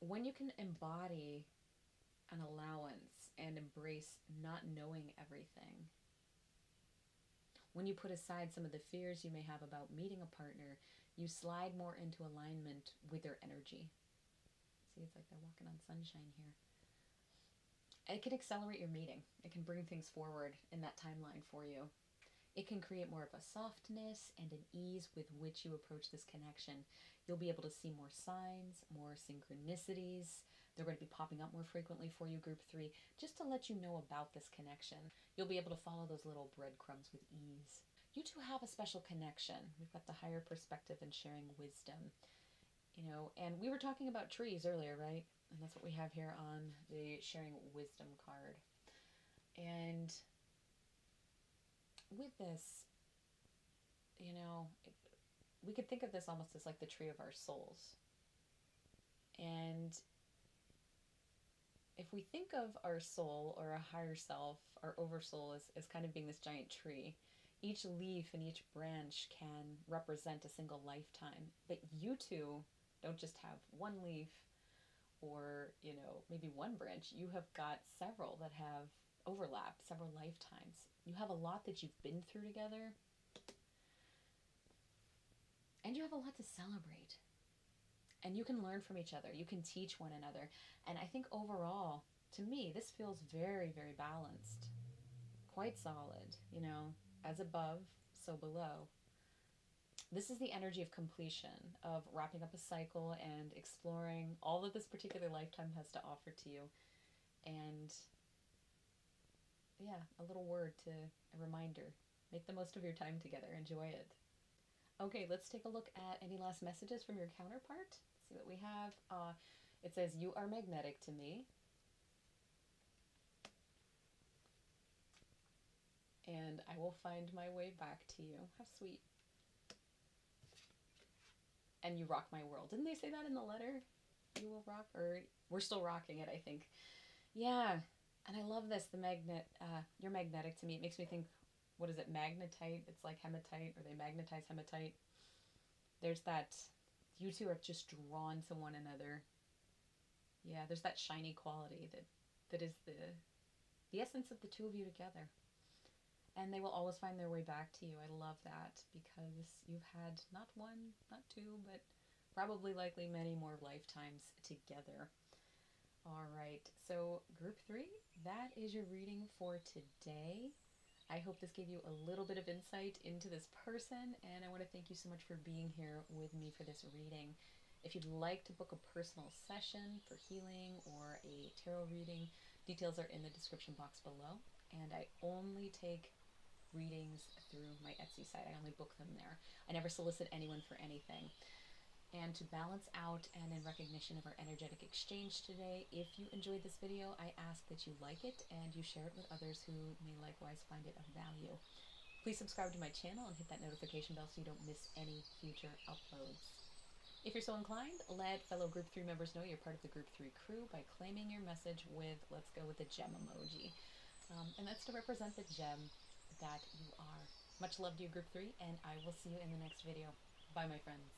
When you can embody an allowance and embrace not knowing everything, when you put aside some of the fears you may have about meeting a partner, you slide more into alignment with their energy. See, it's like they're walking on sunshine here. It can accelerate your meeting. It can bring things forward in that timeline for you. It can create more of a softness and an ease with which you approach this connection. You'll be able to see more signs, more synchronicities. They're going to be popping up more frequently for you, group 3, just to let you know about this connection. You'll be able to follow those little breadcrumbs with ease. You two have a special connection. We've got the higher perspective and sharing wisdom. You know, and we were talking about trees earlier, right? And that's what we have here on the sharing wisdom card. And with this, you know, we could think of this almost as like the tree of our souls. And if we think of our soul or a higher self, our oversoul, as kind of being this giant tree, each leaf and each branch can represent a single lifetime. But you two don't just have one leaf or, you know, maybe one branch. You have got several that have overlap, several lifetimes. You have a lot that you've been through together, and you have a lot to celebrate. And you can learn from each other. You can teach one another. And I think overall, to me, this feels very, very balanced. Quite solid, you know, as above, so below. This is the energy of completion, of wrapping up a cycle and exploring all that this particular lifetime has to offer to you. And yeah, a little word to a reminder. Make the most of your time together. Enjoy it. Okay, let's take a look at any last messages from your counterpart. See what we have. It says, you are magnetic to me. And I will find my way back to you. How sweet. And you rock my world. Didn't they say that in the letter? You will rock, or we're still rocking it, I think. Yeah, and I love this, the magnet. You're magnetic to me. It makes me think, what is it, magnetite? It's like hematite, or they magnetize hematite. There's that, you two are just drawn to one another. Yeah, there's that shiny quality that is the essence of the two of you together. And they will always find their way back to you. I love that, because you've had not one, not two, but probably likely many more lifetimes together. All right, so group 3, that is your reading for today. I hope this gave you a little bit of insight into this person, and I want to thank you so much for being here with me for this reading. If you'd like to book a personal session for healing or a tarot reading, details are in the description box below, and I only take readings through my Etsy site. I only book them there. I never solicit anyone for anything. And to balance out and in recognition of our energetic exchange today, if you enjoyed this video, I ask that you like it and you share it with others who may likewise find it of value. Please subscribe to my channel and hit that notification bell so you don't miss any future uploads. If you're so inclined, let fellow Group 3 members know you're part of the Group 3 crew by claiming your message with, let's go with the gem emoji. And that's to represent the gem that you are. Much love to you, Group 3, and I will see you in the next video. Bye, my friends.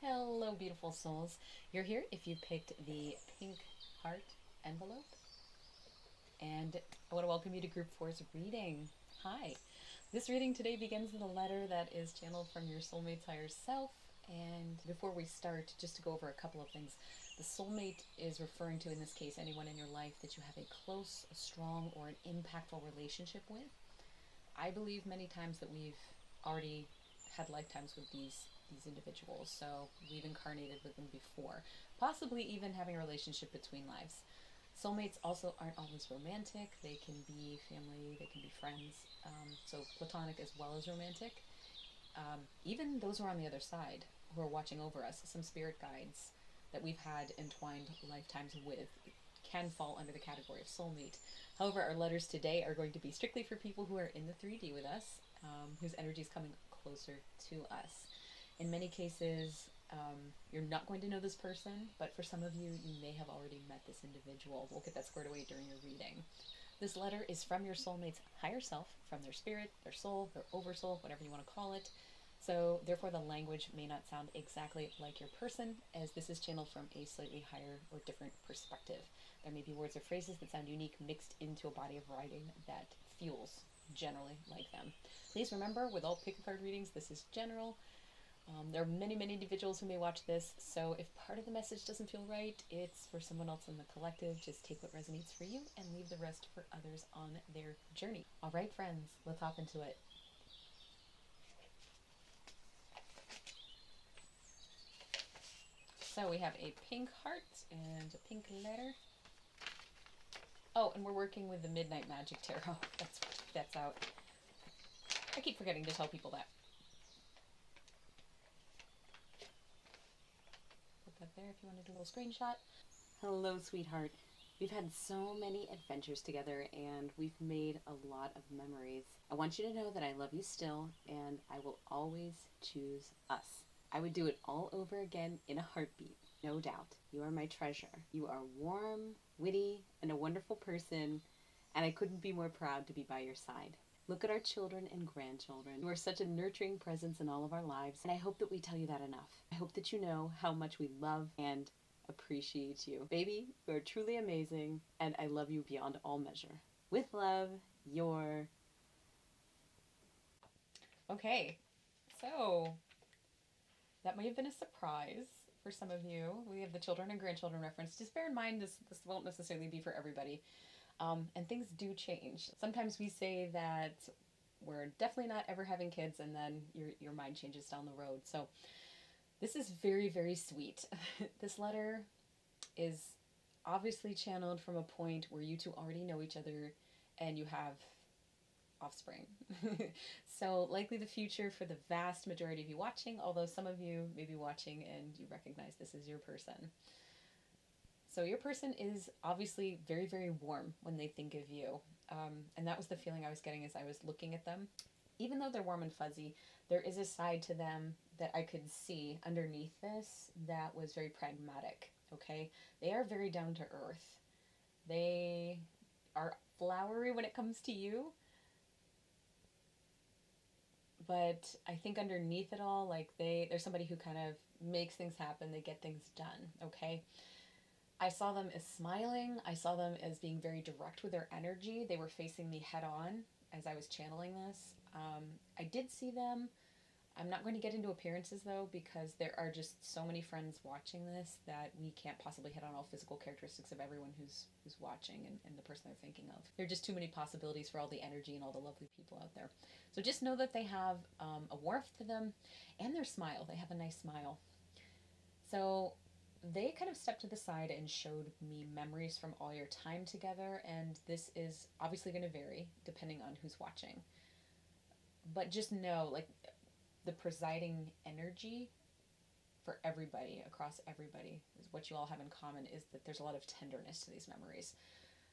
Hello, beautiful souls. You're here if you picked the pink heart envelope. And I want to welcome you to Group 4's reading. Hi. This reading today begins with a letter that is channeled from your soulmate's higher self. And before we start, just to go over a couple of things. The soulmate is referring to, in this case, anyone in your life that you have a close, a strong, or an impactful relationship with. I believe many times that we've already had lifetimes with these individuals, so we've incarnated with them before. Possibly even having a relationship between lives. Soulmates also aren't always romantic. They can be family, they can be friends, so platonic as well as romantic. Even those who are on the other side, who are watching over us, some spirit guides that we've had entwined lifetimes with, can fall under the category of soulmate. However, our letters today are going to be strictly for people who are in the 3D with us, whose energy is coming closer to us. In many cases, you're not going to know this person, but for some of you, you may have already met this individual. We'll get that squared away during your reading. This letter is from your soulmate's higher self, from their spirit, their soul, their oversoul, whatever you want to call it. So therefore the language may not sound exactly like your person, as this is channeled from a slightly higher or different perspective. There may be words or phrases that sound unique mixed into a body of writing that feels generally like them. Please remember, with all pick-a-card readings, this is general. There are many, many individuals who may watch this, so if part of the message doesn't feel right, it's for someone else in the collective. Just take what resonates for you and leave the rest for others on their journey. All right, friends, let's hop into it. So we have a pink heart and a pink letter. Oh, and we're working with the Midnight Magic Tarot. That's out. I keep forgetting to tell people that. Put that there if you want to do a little screenshot. Hello, sweetheart. We've had so many adventures together, and we've made a lot of memories. I want you to know that I love you still, and I will always choose us. I would do it all over again in a heartbeat, no doubt. You are my treasure. You are warm, witty, and a wonderful person, and I couldn't be more proud to be by your side. Look at our children and grandchildren. You are such a nurturing presence in all of our lives, and I hope that we tell you that enough. I hope that you know how much we love and appreciate you. Baby, you are truly amazing, and I love you beyond all measure. With love, your... Okay, so that may have been a surprise for some of you. We have the children and grandchildren reference. Just bear in mind this won't necessarily be for everybody. And things do change. Sometimes we say that we're definitely not ever having kids, and then your mind changes down the road. So this is very, very sweet. This letter is obviously channeled from a point where you two already know each other and you have offspring. So likely the future for the vast majority of you watching, although some of you may be watching and you recognize this as your person. So your person is obviously very, very warm when they think of you. And that was the feeling I was getting as I was looking at them. Even though they're warm and fuzzy, there is a side to them that I could see underneath this that was very pragmatic, okay? They are very down to earth. They are flowery when it comes to you. But I think underneath it all, like there's somebody who kind of makes things happen. They get things done, okay? I saw them as smiling. I saw them as being very direct with their energy. They were facing me head on as I was channeling this. I did see them. I'm not going to get into appearances though, because there are just so many friends watching this that we can't possibly hit on all physical characteristics of everyone who's watching and the person they're thinking of. There are just too many possibilities for all the energy and all the lovely people out there. So just know that they have a warmth to them and their smile. They have a nice smile. So they kind of stepped to the side and showed me memories from all your time together, and this is obviously going to vary depending on who's watching. But just know, like, the presiding energy for everybody, across everybody, is what you all have in common is that there's a lot of tenderness to these memories.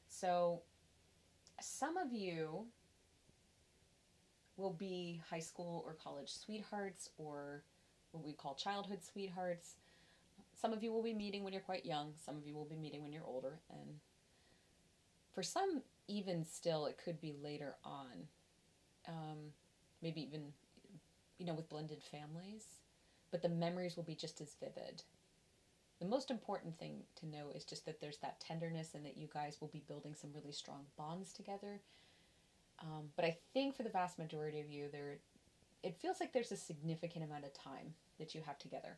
So some of you will be high school or college sweethearts, or what we call childhood sweethearts. Some of you will be meeting when you're quite young. Some of you will be meeting when you're older. And for some, even still, it could be later on. Maybe even, with blended families. But the memories will be just as vivid. The most important thing to know is just that there's that tenderness and that you guys will be building some really strong bonds together. But I think for the vast majority of you, it feels like there's a significant amount of time that you have together.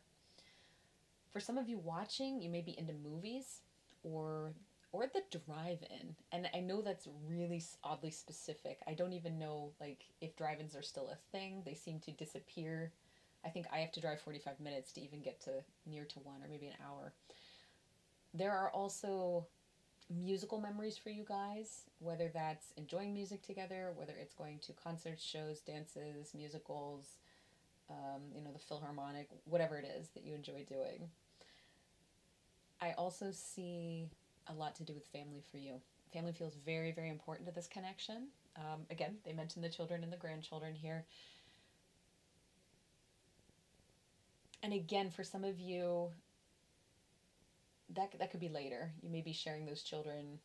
For some of you watching, you may be into movies or the drive-in. And I know that's really oddly specific. I don't even know if drive-ins are still a thing. They seem to disappear. I think I have to drive 45 minutes to even get to near to one, or maybe an hour. There are also musical memories for you guys, whether that's enjoying music together, whether it's going to concerts, shows, dances, musicals, the Philharmonic, whatever it is that you enjoy doing. I also see a lot to do with family for you. Family feels very, very important to this connection. Again, they mentioned the children and the grandchildren here. And again, for some of you, that could be later. You may be sharing those children,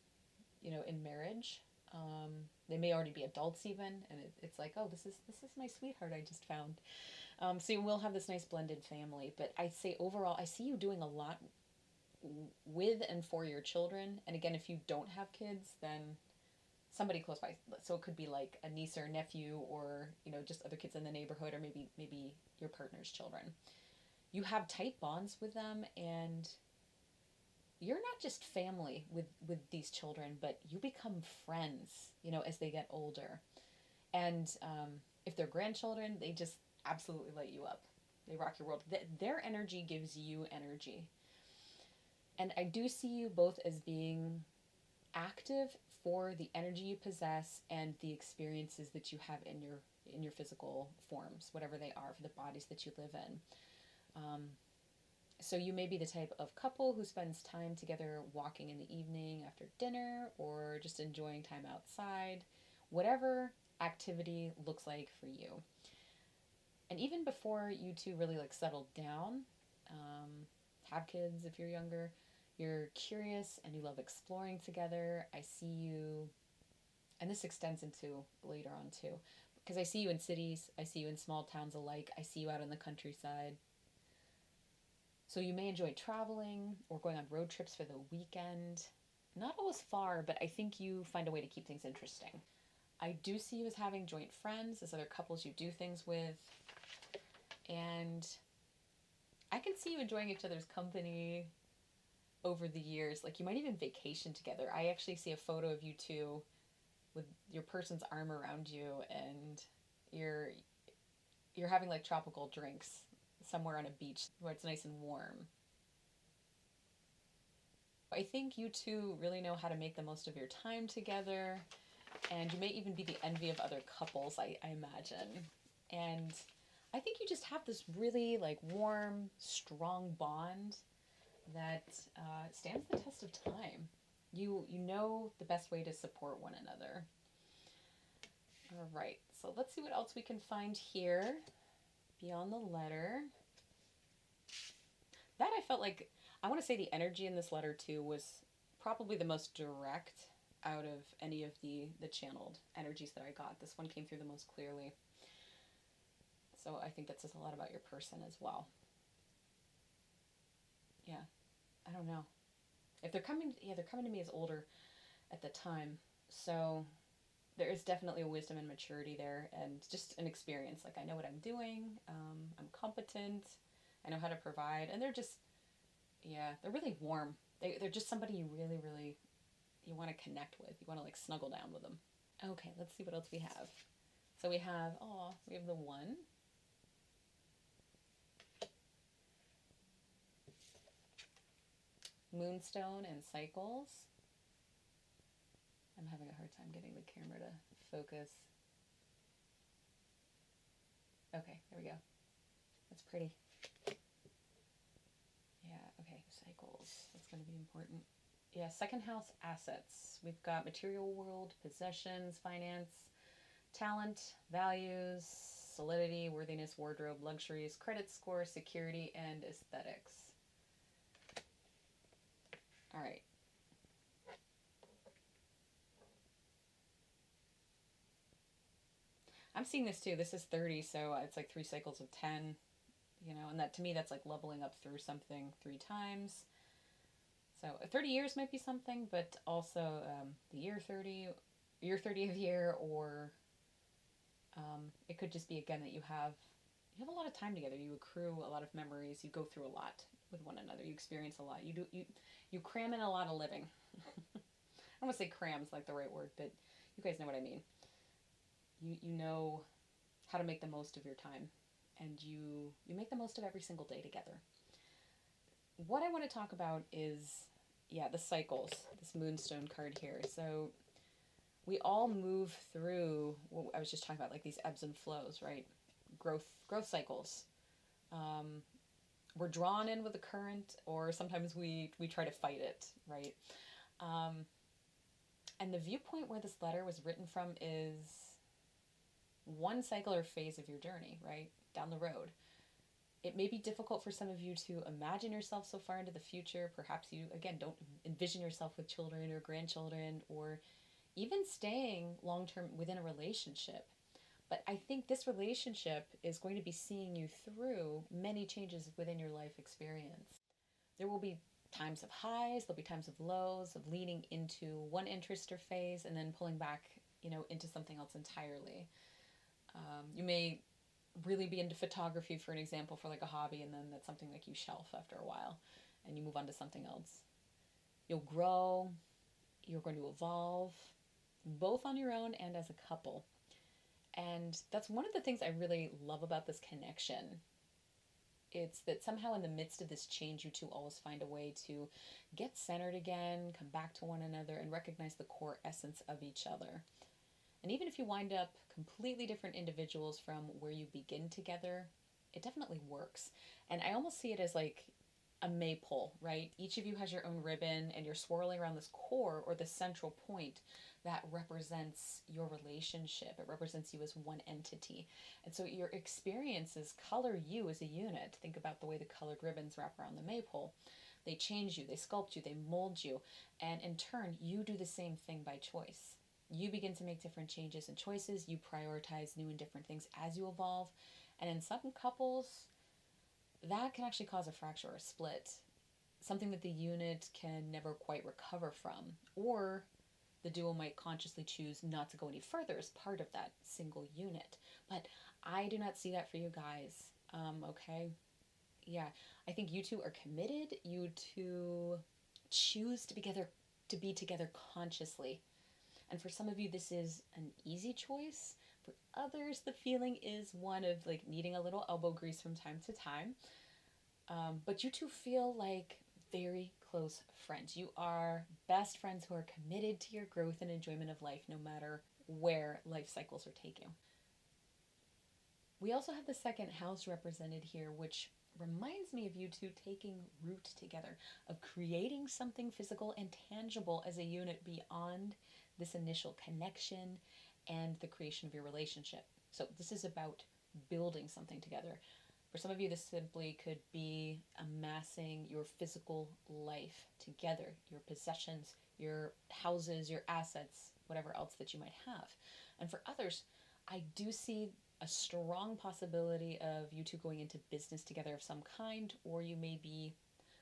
in marriage. They may already be adults even, and it's like, oh, this is my sweetheart I just found. So you will have this nice blended family. But I'd say overall, I see you doing a lot with and for your children. And again, if you don't have kids, then somebody close by. So it could be like a niece or nephew, or just other kids in the neighborhood, or maybe your partner's children. You have tight bonds with them, and you're not just family with these children, but you become friends, as they get older. And if they're grandchildren, they just absolutely light you up. They rock your world. Their energy gives you energy. And I do see you both as being active for the energy you possess and the experiences that you have in your physical forms, whatever they are, for the bodies that you live in. So you may be the type of couple who spends time together walking in the evening after dinner, or just enjoying time outside, whatever activity looks like for you. And even before you two really settle down, have kids if you're younger, you're curious and you love exploring together. I see you and this extends into later on too, because I see you in cities, I see you in small towns alike, I see you out in the countryside. So you may enjoy traveling or going on road trips for the weekend. Not always far, but I think you find a way to keep things interesting. I do see you as having joint friends, as other couples you do things with. And I can see you enjoying each other's company over the years. Like, you might even vacation together. I actually see a photo of you two with your person's arm around you, and you're having like tropical drinks somewhere on a beach where it's nice and warm. I think you two really know how to make the most of your time together, and you may even be the envy of other couples, I imagine. And I think you just have this really like warm, strong bond that stands the test of time. You know the best way to support one another. All right, so let's see what else we can find here beyond the letter. That I felt like, I want to say the energy in this letter too was probably the most direct out of any of the channeled energies that I got. This one came through the most clearly. So I think that says a lot about your person as well. Yeah, I don't know. If they're coming, they're coming to me as older at the time. So there is definitely a wisdom and maturity there, and just an experience. Like, I know what I'm doing. I'm competent. I know how to provide. And they're just, they're really warm. They're just somebody you really, really, you want to connect with. You want to like snuggle down with them. Okay, let's see what else we have. So we have the 1. Moonstone and cycles. I'm having a hard time getting the camera to focus. Okay, there we go. That's pretty. Yeah, okay, cycles. That's going to be important. Yeah, second house assets. We've got material world, possessions, finance, talent, values, solidity, worthiness, wardrobe, luxuries, credit score, security, and aesthetics. All right. I'm seeing this too. This is 30, so it's like 3 cycles of 10, and that to me, that's like leveling up through something 3 times. So 30 years might be something, but also the year 30, your 30th year, or it could just be, again, that you have a lot of time together. You accrue a lot of memories. You go through a lot with one another. You experience a lot. You cram in a lot of living. I don't want to say cram's like the right word, but you guys know what I mean. You know how to make the most of your time, and you make the most of every single day together. What I want to talk about is, the cycles, this moonstone card here. So we all move through what I was just talking about, like these ebbs and flows, right? Growth cycles. We're drawn in with the current, or sometimes we try to fight it, right? And the viewpoint where this letter was written from is one cycle or phase of your journey, right? Down the road. It may be difficult for some of you to imagine yourself so far into the future. Perhaps you, again, don't envision yourself with children or grandchildren, or even staying long-term within a relationship. But I think this relationship is going to be seeing you through many changes within your life experience. There will be times of highs, there'll be times of lows, of leaning into one interest or phase and then pulling back, into something else entirely. You may really be into photography, for an example, for like a hobby, and then that's something like you shelf after a while and you move on to something else. You'll grow, you're going to evolve, both on your own and as a couple. And that's one of the things I really love about this connection. It's that somehow in the midst of this change, you two always find a way to get centered again, come back to one another, and recognize the core essence of each other. And even if you wind up completely different individuals from where you begin together, it definitely works. And I almost see it as like a maypole, right? Each of you has your own ribbon, and you're swirling around this core, or this central point that represents your relationship. It represents you as one entity. And so your experiences color you as a unit. Think about the way the colored ribbons wrap around the maypole. They change you, they sculpt you, they mold you. And in turn, you do the same thing by choice. You begin to make different changes and choices. You prioritize new and different things as you evolve. And in some couples, that can actually cause a fracture or a split, something that the unit can never quite recover from, or the duo might consciously choose not to go any further as part of that single unit. But I do not see that for you guys. Okay? Yeah, I think you two are committed. You two choose to be together consciously. And for some of you, this is an easy choice. For others, the feeling is one of like needing a little elbow grease from time to time. But you two feel like very close friends. You are best friends who are committed to your growth and enjoyment of life, no matter where life cycles are taking. We also have the second house represented here, which reminds me of you two taking root together, of creating something physical and tangible as a unit beyond this initial connection and the creation of your relationship. So this is about building something together. For some of you, this simply could be amassing your physical life together, your possessions, your houses, your assets, whatever else that you might have. And for others, I do see a strong possibility of you two going into business together of some kind, or you may be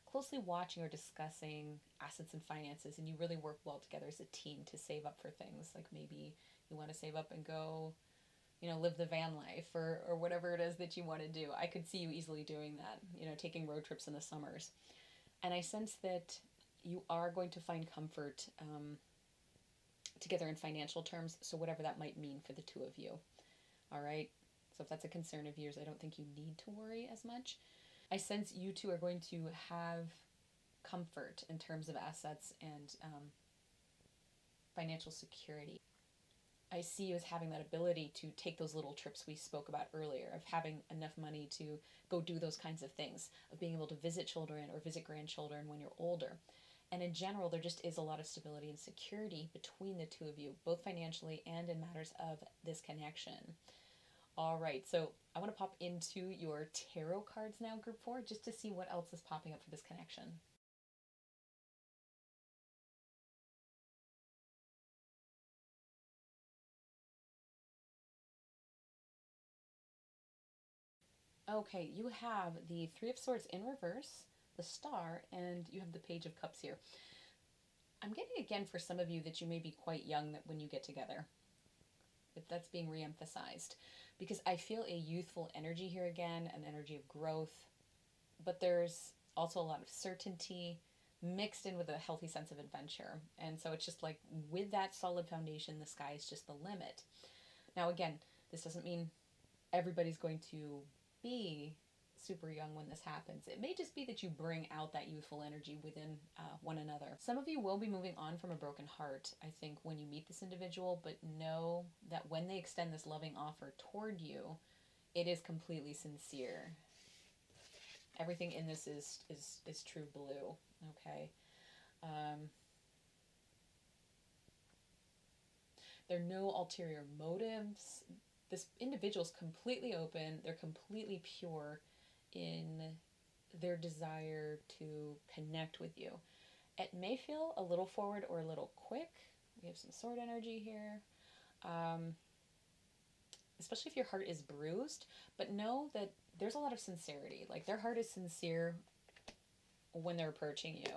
closely watching or discussing assets and finances, and you really work well together as a team to save up for things. Like maybe you want to save up and go, live the van life or whatever it is that you want to do. I could see you easily doing that, taking road trips in the summers. And I sense that you are going to find comfort together in financial terms, so whatever that might mean for the two of you. All right? So if that's a concern of yours, I don't think you need to worry as much. I sense you two are going to have comfort in terms of assets and financial security. I see you as having that ability to take those little trips we spoke about earlier, of having enough money to go do those kinds of things, of being able to visit children or visit grandchildren when you're older. And in general, there just is a lot of stability and security between the two of you, both financially and in matters of this connection. All right, so I want to pop into your tarot cards now, group 4, just to see what else is popping up for this connection. Okay, you have the Three of Swords in reverse, the Star, and you have the Page of Cups here. I'm getting again for some of you that you may be quite young when you get together. If that's being re-emphasized. Because I feel a youthful energy here again, an energy of growth. But there's also a lot of certainty mixed in with a healthy sense of adventure. And so it's just like, with that solid foundation, the sky is just the limit. Now again, this doesn't mean everybody's going to be super young when this happens. It may just be that you bring out that youthful energy within one another. Some of you will be moving on from a broken heart, I think, when you meet this individual, but know that when they extend this loving offer toward you, it is completely sincere. Everything in this is true blue, okay? There are no ulterior motives. This individual's completely open. They're completely pure in their desire to connect with you. It may feel a little forward or a little quick. We have some sword energy here. Especially if your heart is bruised, but know that there's a lot of sincerity. Like, their heart is sincere when they're approaching you.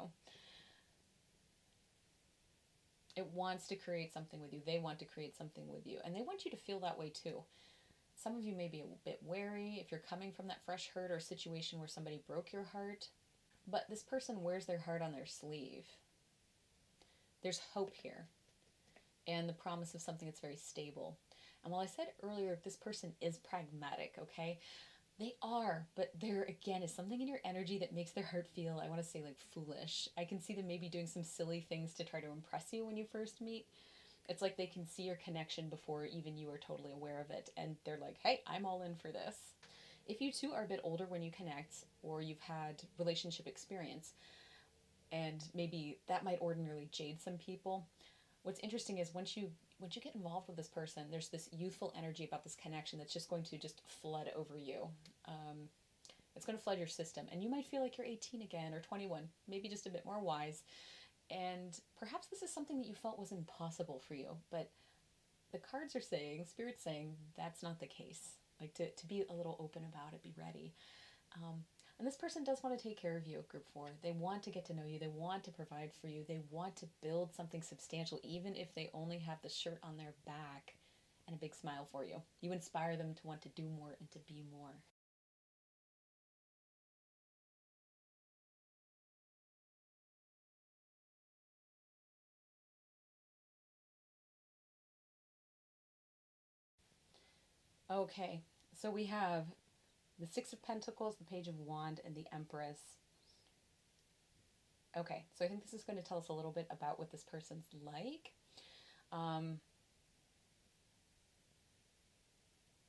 It wants to create something with you. They want to create something with you. And they want you to feel that way too. Some of you may be a bit wary if you're coming from that fresh hurt or situation where somebody broke your heart. But this person wears their heart on their sleeve. There's hope here. And the promise of something that's very stable. And while I said earlier, this person is pragmatic, okay? They are, but there again is something in your energy that makes their heart feel, I want to say, like foolish. I can see them maybe doing some silly things to try to impress you when you first meet. It's like they can see your connection before even you are totally aware of it. And they're like, hey, I'm all in for this. If you two are a bit older when you connect, or you've had relationship experience, and maybe that might ordinarily jade some people, what's interesting is once you get involved with this person, there's this youthful energy about this connection that's just going to just flood over you. It's going to flood your system. And you might feel like you're 18 again or 21, maybe just a bit more wise. And perhaps this is something that you felt was impossible for you. But the cards are saying, Spirit's saying, that's not the case. Like to be a little open about it, be ready. And this person does want to take care of you, group 4. They want to get to know you. They want to provide for you. They want to build something substantial, even if they only have the shirt on their back and a big smile for you. You inspire them to want to do more and to be more. Okay, so we have the Six of Pentacles, the Page of Wands, and the Empress. Okay, so I think this is going to tell us a little bit about what this person's like.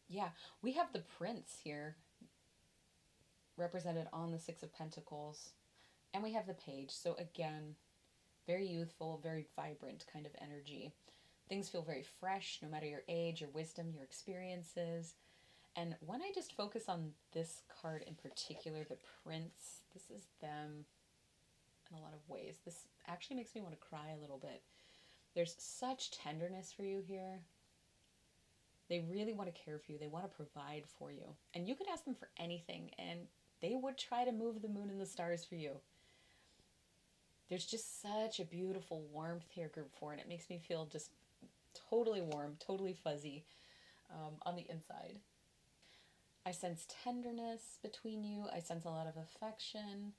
Yeah, we have the Prince here represented on the Six of Pentacles, and we have the Page. So again, very youthful, very vibrant kind of energy. Things feel very fresh, no matter your age, your wisdom, your experiences. And when I just focus on this card in particular, the Prince, this is them in a lot of ways. This actually makes me want to cry a little bit. There's such tenderness for you here. They really want to care for you. They want to provide for you. And you could ask them for anything, and they would try to move the moon and the stars for you. There's just such a beautiful warmth here, group 4, and it makes me feel just totally warm, totally fuzzy on the inside. I sense tenderness between you. I sense a lot of affection.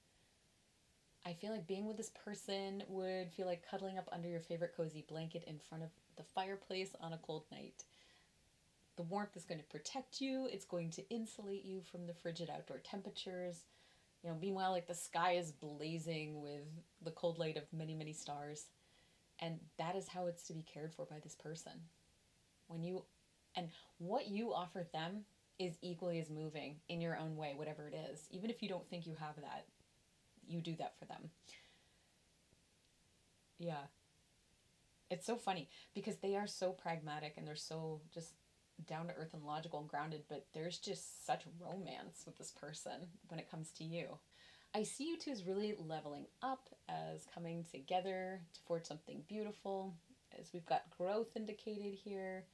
I feel like being with this person would feel like cuddling up under your favorite cozy blanket in front of the fireplace on a cold night. The warmth is going to protect you. It's going to insulate you from the frigid outdoor temperatures. You know, meanwhile, like the sky is blazing with the cold light of many, many stars. And that is how it's to be cared for by this person. And what you offer them is equally as moving in your own way, whatever it is. Even if you don't think you have that, you do that for them. Yeah. It's so funny because they are so pragmatic and they're so just down to earth and logical and grounded, but there's just such romance with this person when it comes to you. I see you two as really leveling up, as coming together to forge something beautiful, as we've got growth indicated here.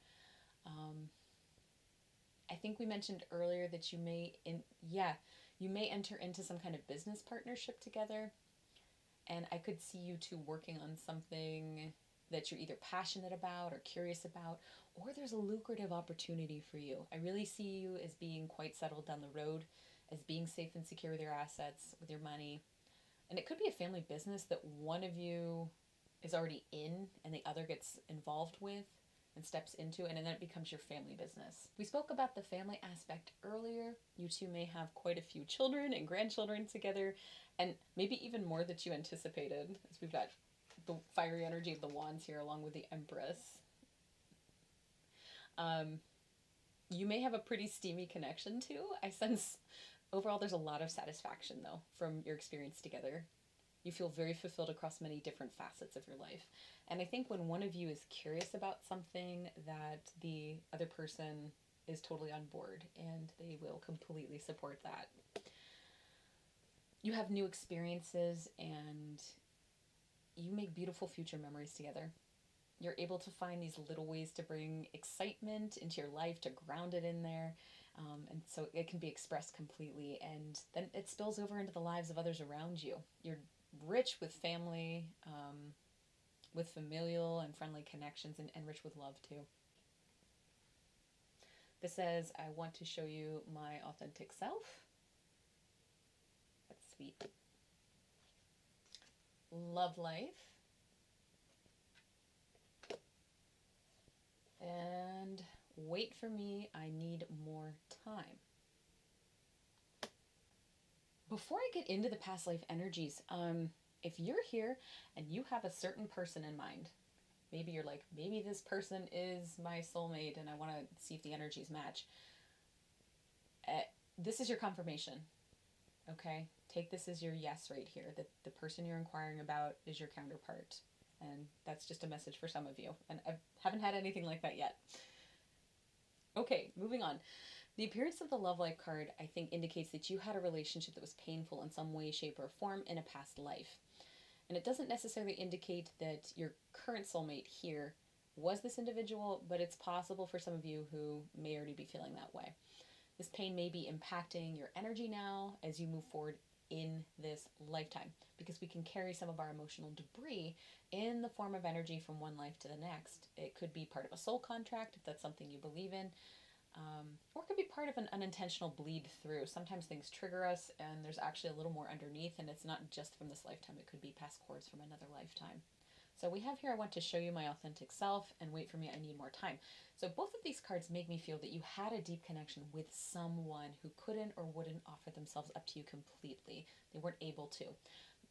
I think we mentioned earlier that you may enter into some kind of business partnership together. And I could see you two working on something that you're either passionate about or curious about, or there's a lucrative opportunity for you. I really see you as being quite settled down the road, as being safe and secure with your assets, with your money. And it could be a family business that one of you is already in and the other gets involved with and steps into, and then it becomes your family business. We spoke about the family aspect earlier. You two may have quite a few children and grandchildren together, and maybe even more that you anticipated, as we've got the fiery energy of the wands here along with the Empress. You may have a pretty steamy connection too. I sense overall there's a lot of satisfaction though from your experience together. You feel very fulfilled across many different facets of your life. And I think when one of you is curious about something, that the other person is totally on board and they will completely support that. You have new experiences and you make beautiful future memories together. You're able to find these little ways to bring excitement into your life, to ground it in there. And so it can be expressed completely, and then it spills over into the lives of others around you. You're rich with family, with familial and friendly connections, and rich with love too. This says, I want to show you my authentic self. That's sweet. Love life. And wait for me, I need more time. Before I get into the past life energies, if you're here and you have a certain person in mind, maybe you're like, maybe this person is my soulmate and I want to see if the energies match. This is your confirmation, okay? Take this as your yes right here, that the person you're inquiring about is your counterpart. And that's just a message for some of you. And I haven't had anything like that yet. Okay, moving on. The appearance of the Love Life card, I think, indicates that you had a relationship that was painful in some way, shape, or form in a past life. And it doesn't necessarily indicate that your current soulmate here was this individual, but it's possible for some of you who may already be feeling that way. This pain may be impacting your energy now as you move forward in this lifetime, because we can carry some of our emotional debris in the form of energy from one life to the next. It could be part of a soul contract, if that's something you believe in, or it could be part of an unintentional bleed through. Sometimes things trigger us and there's actually a little more underneath, and it's not just from this lifetime, it could be past cords from another lifetime. So we have here, I want to show you my authentic self, and wait for me, I need more time. So both of these cards make me feel that you had a deep connection with someone who couldn't or wouldn't offer themselves up to you completely. They weren't able to.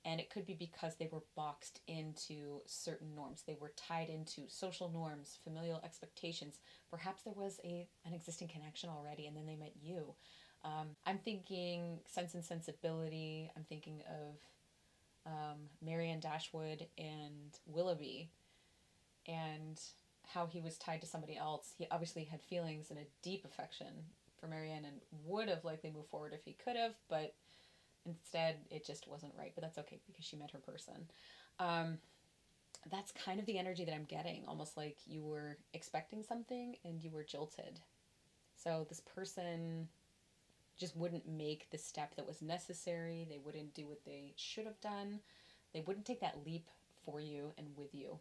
And it could be because they were boxed into certain norms. They were tied into social norms, familial expectations. Perhaps there was an existing connection already and then they met you. I'm thinking Sense and Sensibility. I'm thinking of Marianne Dashwood and Willoughby, and how he was tied to somebody else. He obviously had feelings and a deep affection for Marianne and would have likely moved forward if he could have, but instead it just wasn't right. But that's okay because she met her person. That's kind of the energy that I'm getting, almost like you were expecting something and you were jilted. So this person just wouldn't make the step that was necessary. They wouldn't do what they should have done. They wouldn't take that leap for you and with you.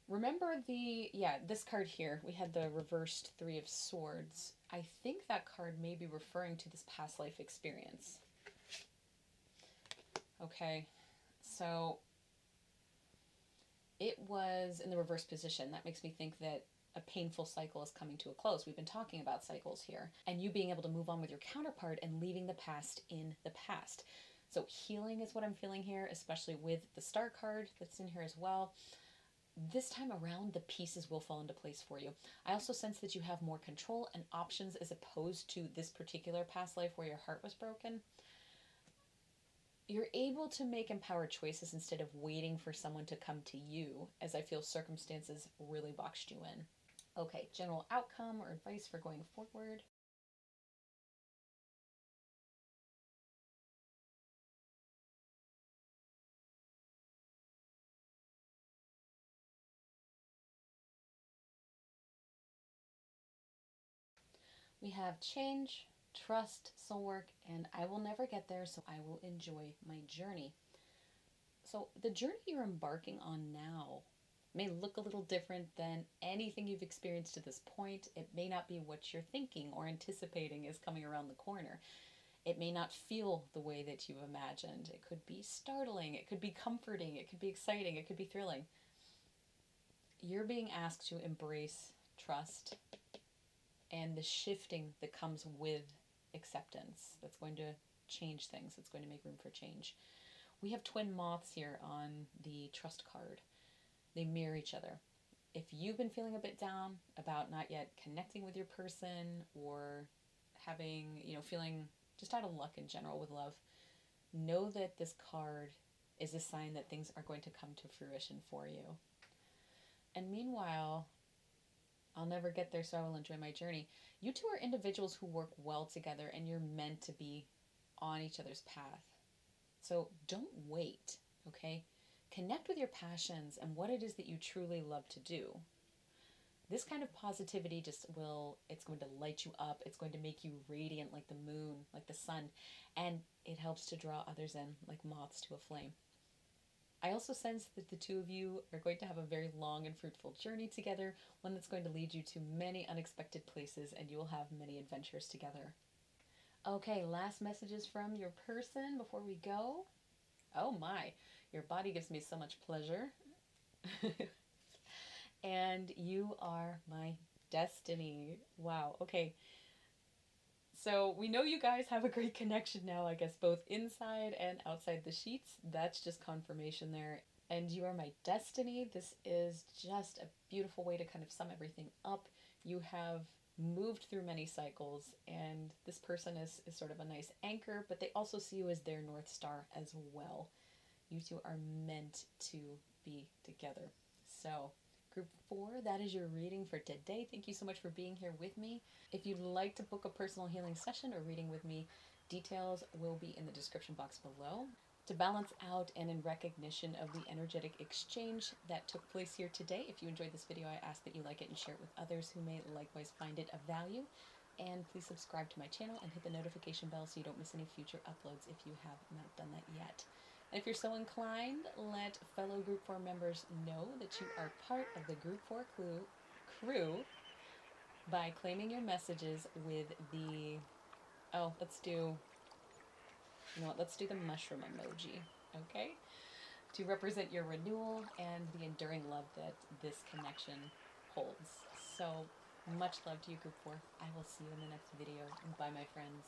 Remember this card here, we had the reversed Three of Swords. I think that card may be referring to this past life experience. Okay, so it was in the reverse position. That makes me think that a painful cycle is coming to a close. We've been talking about cycles here, and you being able to move on with your counterpart and leaving the past in the past. So healing is what I'm feeling here, especially with the Star card that's in here as well. This time around, the pieces will fall into place for you. I also sense that you have more control and options as opposed to this particular past life where your heart was broken. You're able to make empowered choices instead of waiting for someone to come to you, as I feel circumstances really boxed you in. Okay, general outcome or advice for going forward. We have change, trust, soul work, and I will never get there, so I will enjoy my journey. So the journey you're embarking on now may look a little different than anything you've experienced to this point. It may not be what you're thinking or anticipating is coming around the corner. It may not feel the way that you've imagined. It could be startling, it could be comforting, it could be exciting, it could be thrilling. You're being asked to embrace trust and the shifting that comes with acceptance. That's going to change things. It's going to make room for change. We have twin moths here on the trust card. They mirror each other. If you've been feeling a bit down about not yet connecting with your person or having, feeling just out of luck in general with love, know that this card is a sign that things are going to come to fruition for you. And meanwhile, I'll never get there, so I will enjoy my journey. You two are individuals who work well together, and you're meant to be on each other's path. So don't wait, okay? Connect with your passions and what it is that you truly love to do. This kind of positivity it's going to light you up. It's going to make you radiant like the moon, like the sun, and it helps to draw others in like moths to a flame. I also sense that the two of you are going to have a very long and fruitful journey together, one that's going to lead you to many unexpected places, and you will have many adventures together. Okay, last messages from your person before we go. Oh my, your body gives me so much pleasure. And you are my destiny. Wow, okay. So we know you guys have a great connection now, I guess, both inside and outside the sheets. That's just confirmation there. And you are my destiny. This is just a beautiful way to kind of sum everything up. You have moved through many cycles, and this person is sort of a nice anchor, but they also see you as their North Star as well. You two are meant to be together. So, Group 4, that is your reading for today. Thank you so much for being here with me. If you'd like to book a personal healing session or reading with me, details will be in the description box below. To balance out and in recognition of the energetic exchange that took place here today, if you enjoyed this video, I ask that you like it and share it with others who may likewise find it of value. And please subscribe to my channel and hit the notification bell so you don't miss any future uploads if you have not done that yet. And if you're so inclined, let fellow Group 4 members know that you are part of the Group 4 crew by claiming your messages with the... Oh, let's do... You know what, let's do the mushroom emoji, okay? To represent your renewal and the enduring love that this connection holds. So, much love to you, Group 4. I will see you in the next video. Bye, my friends.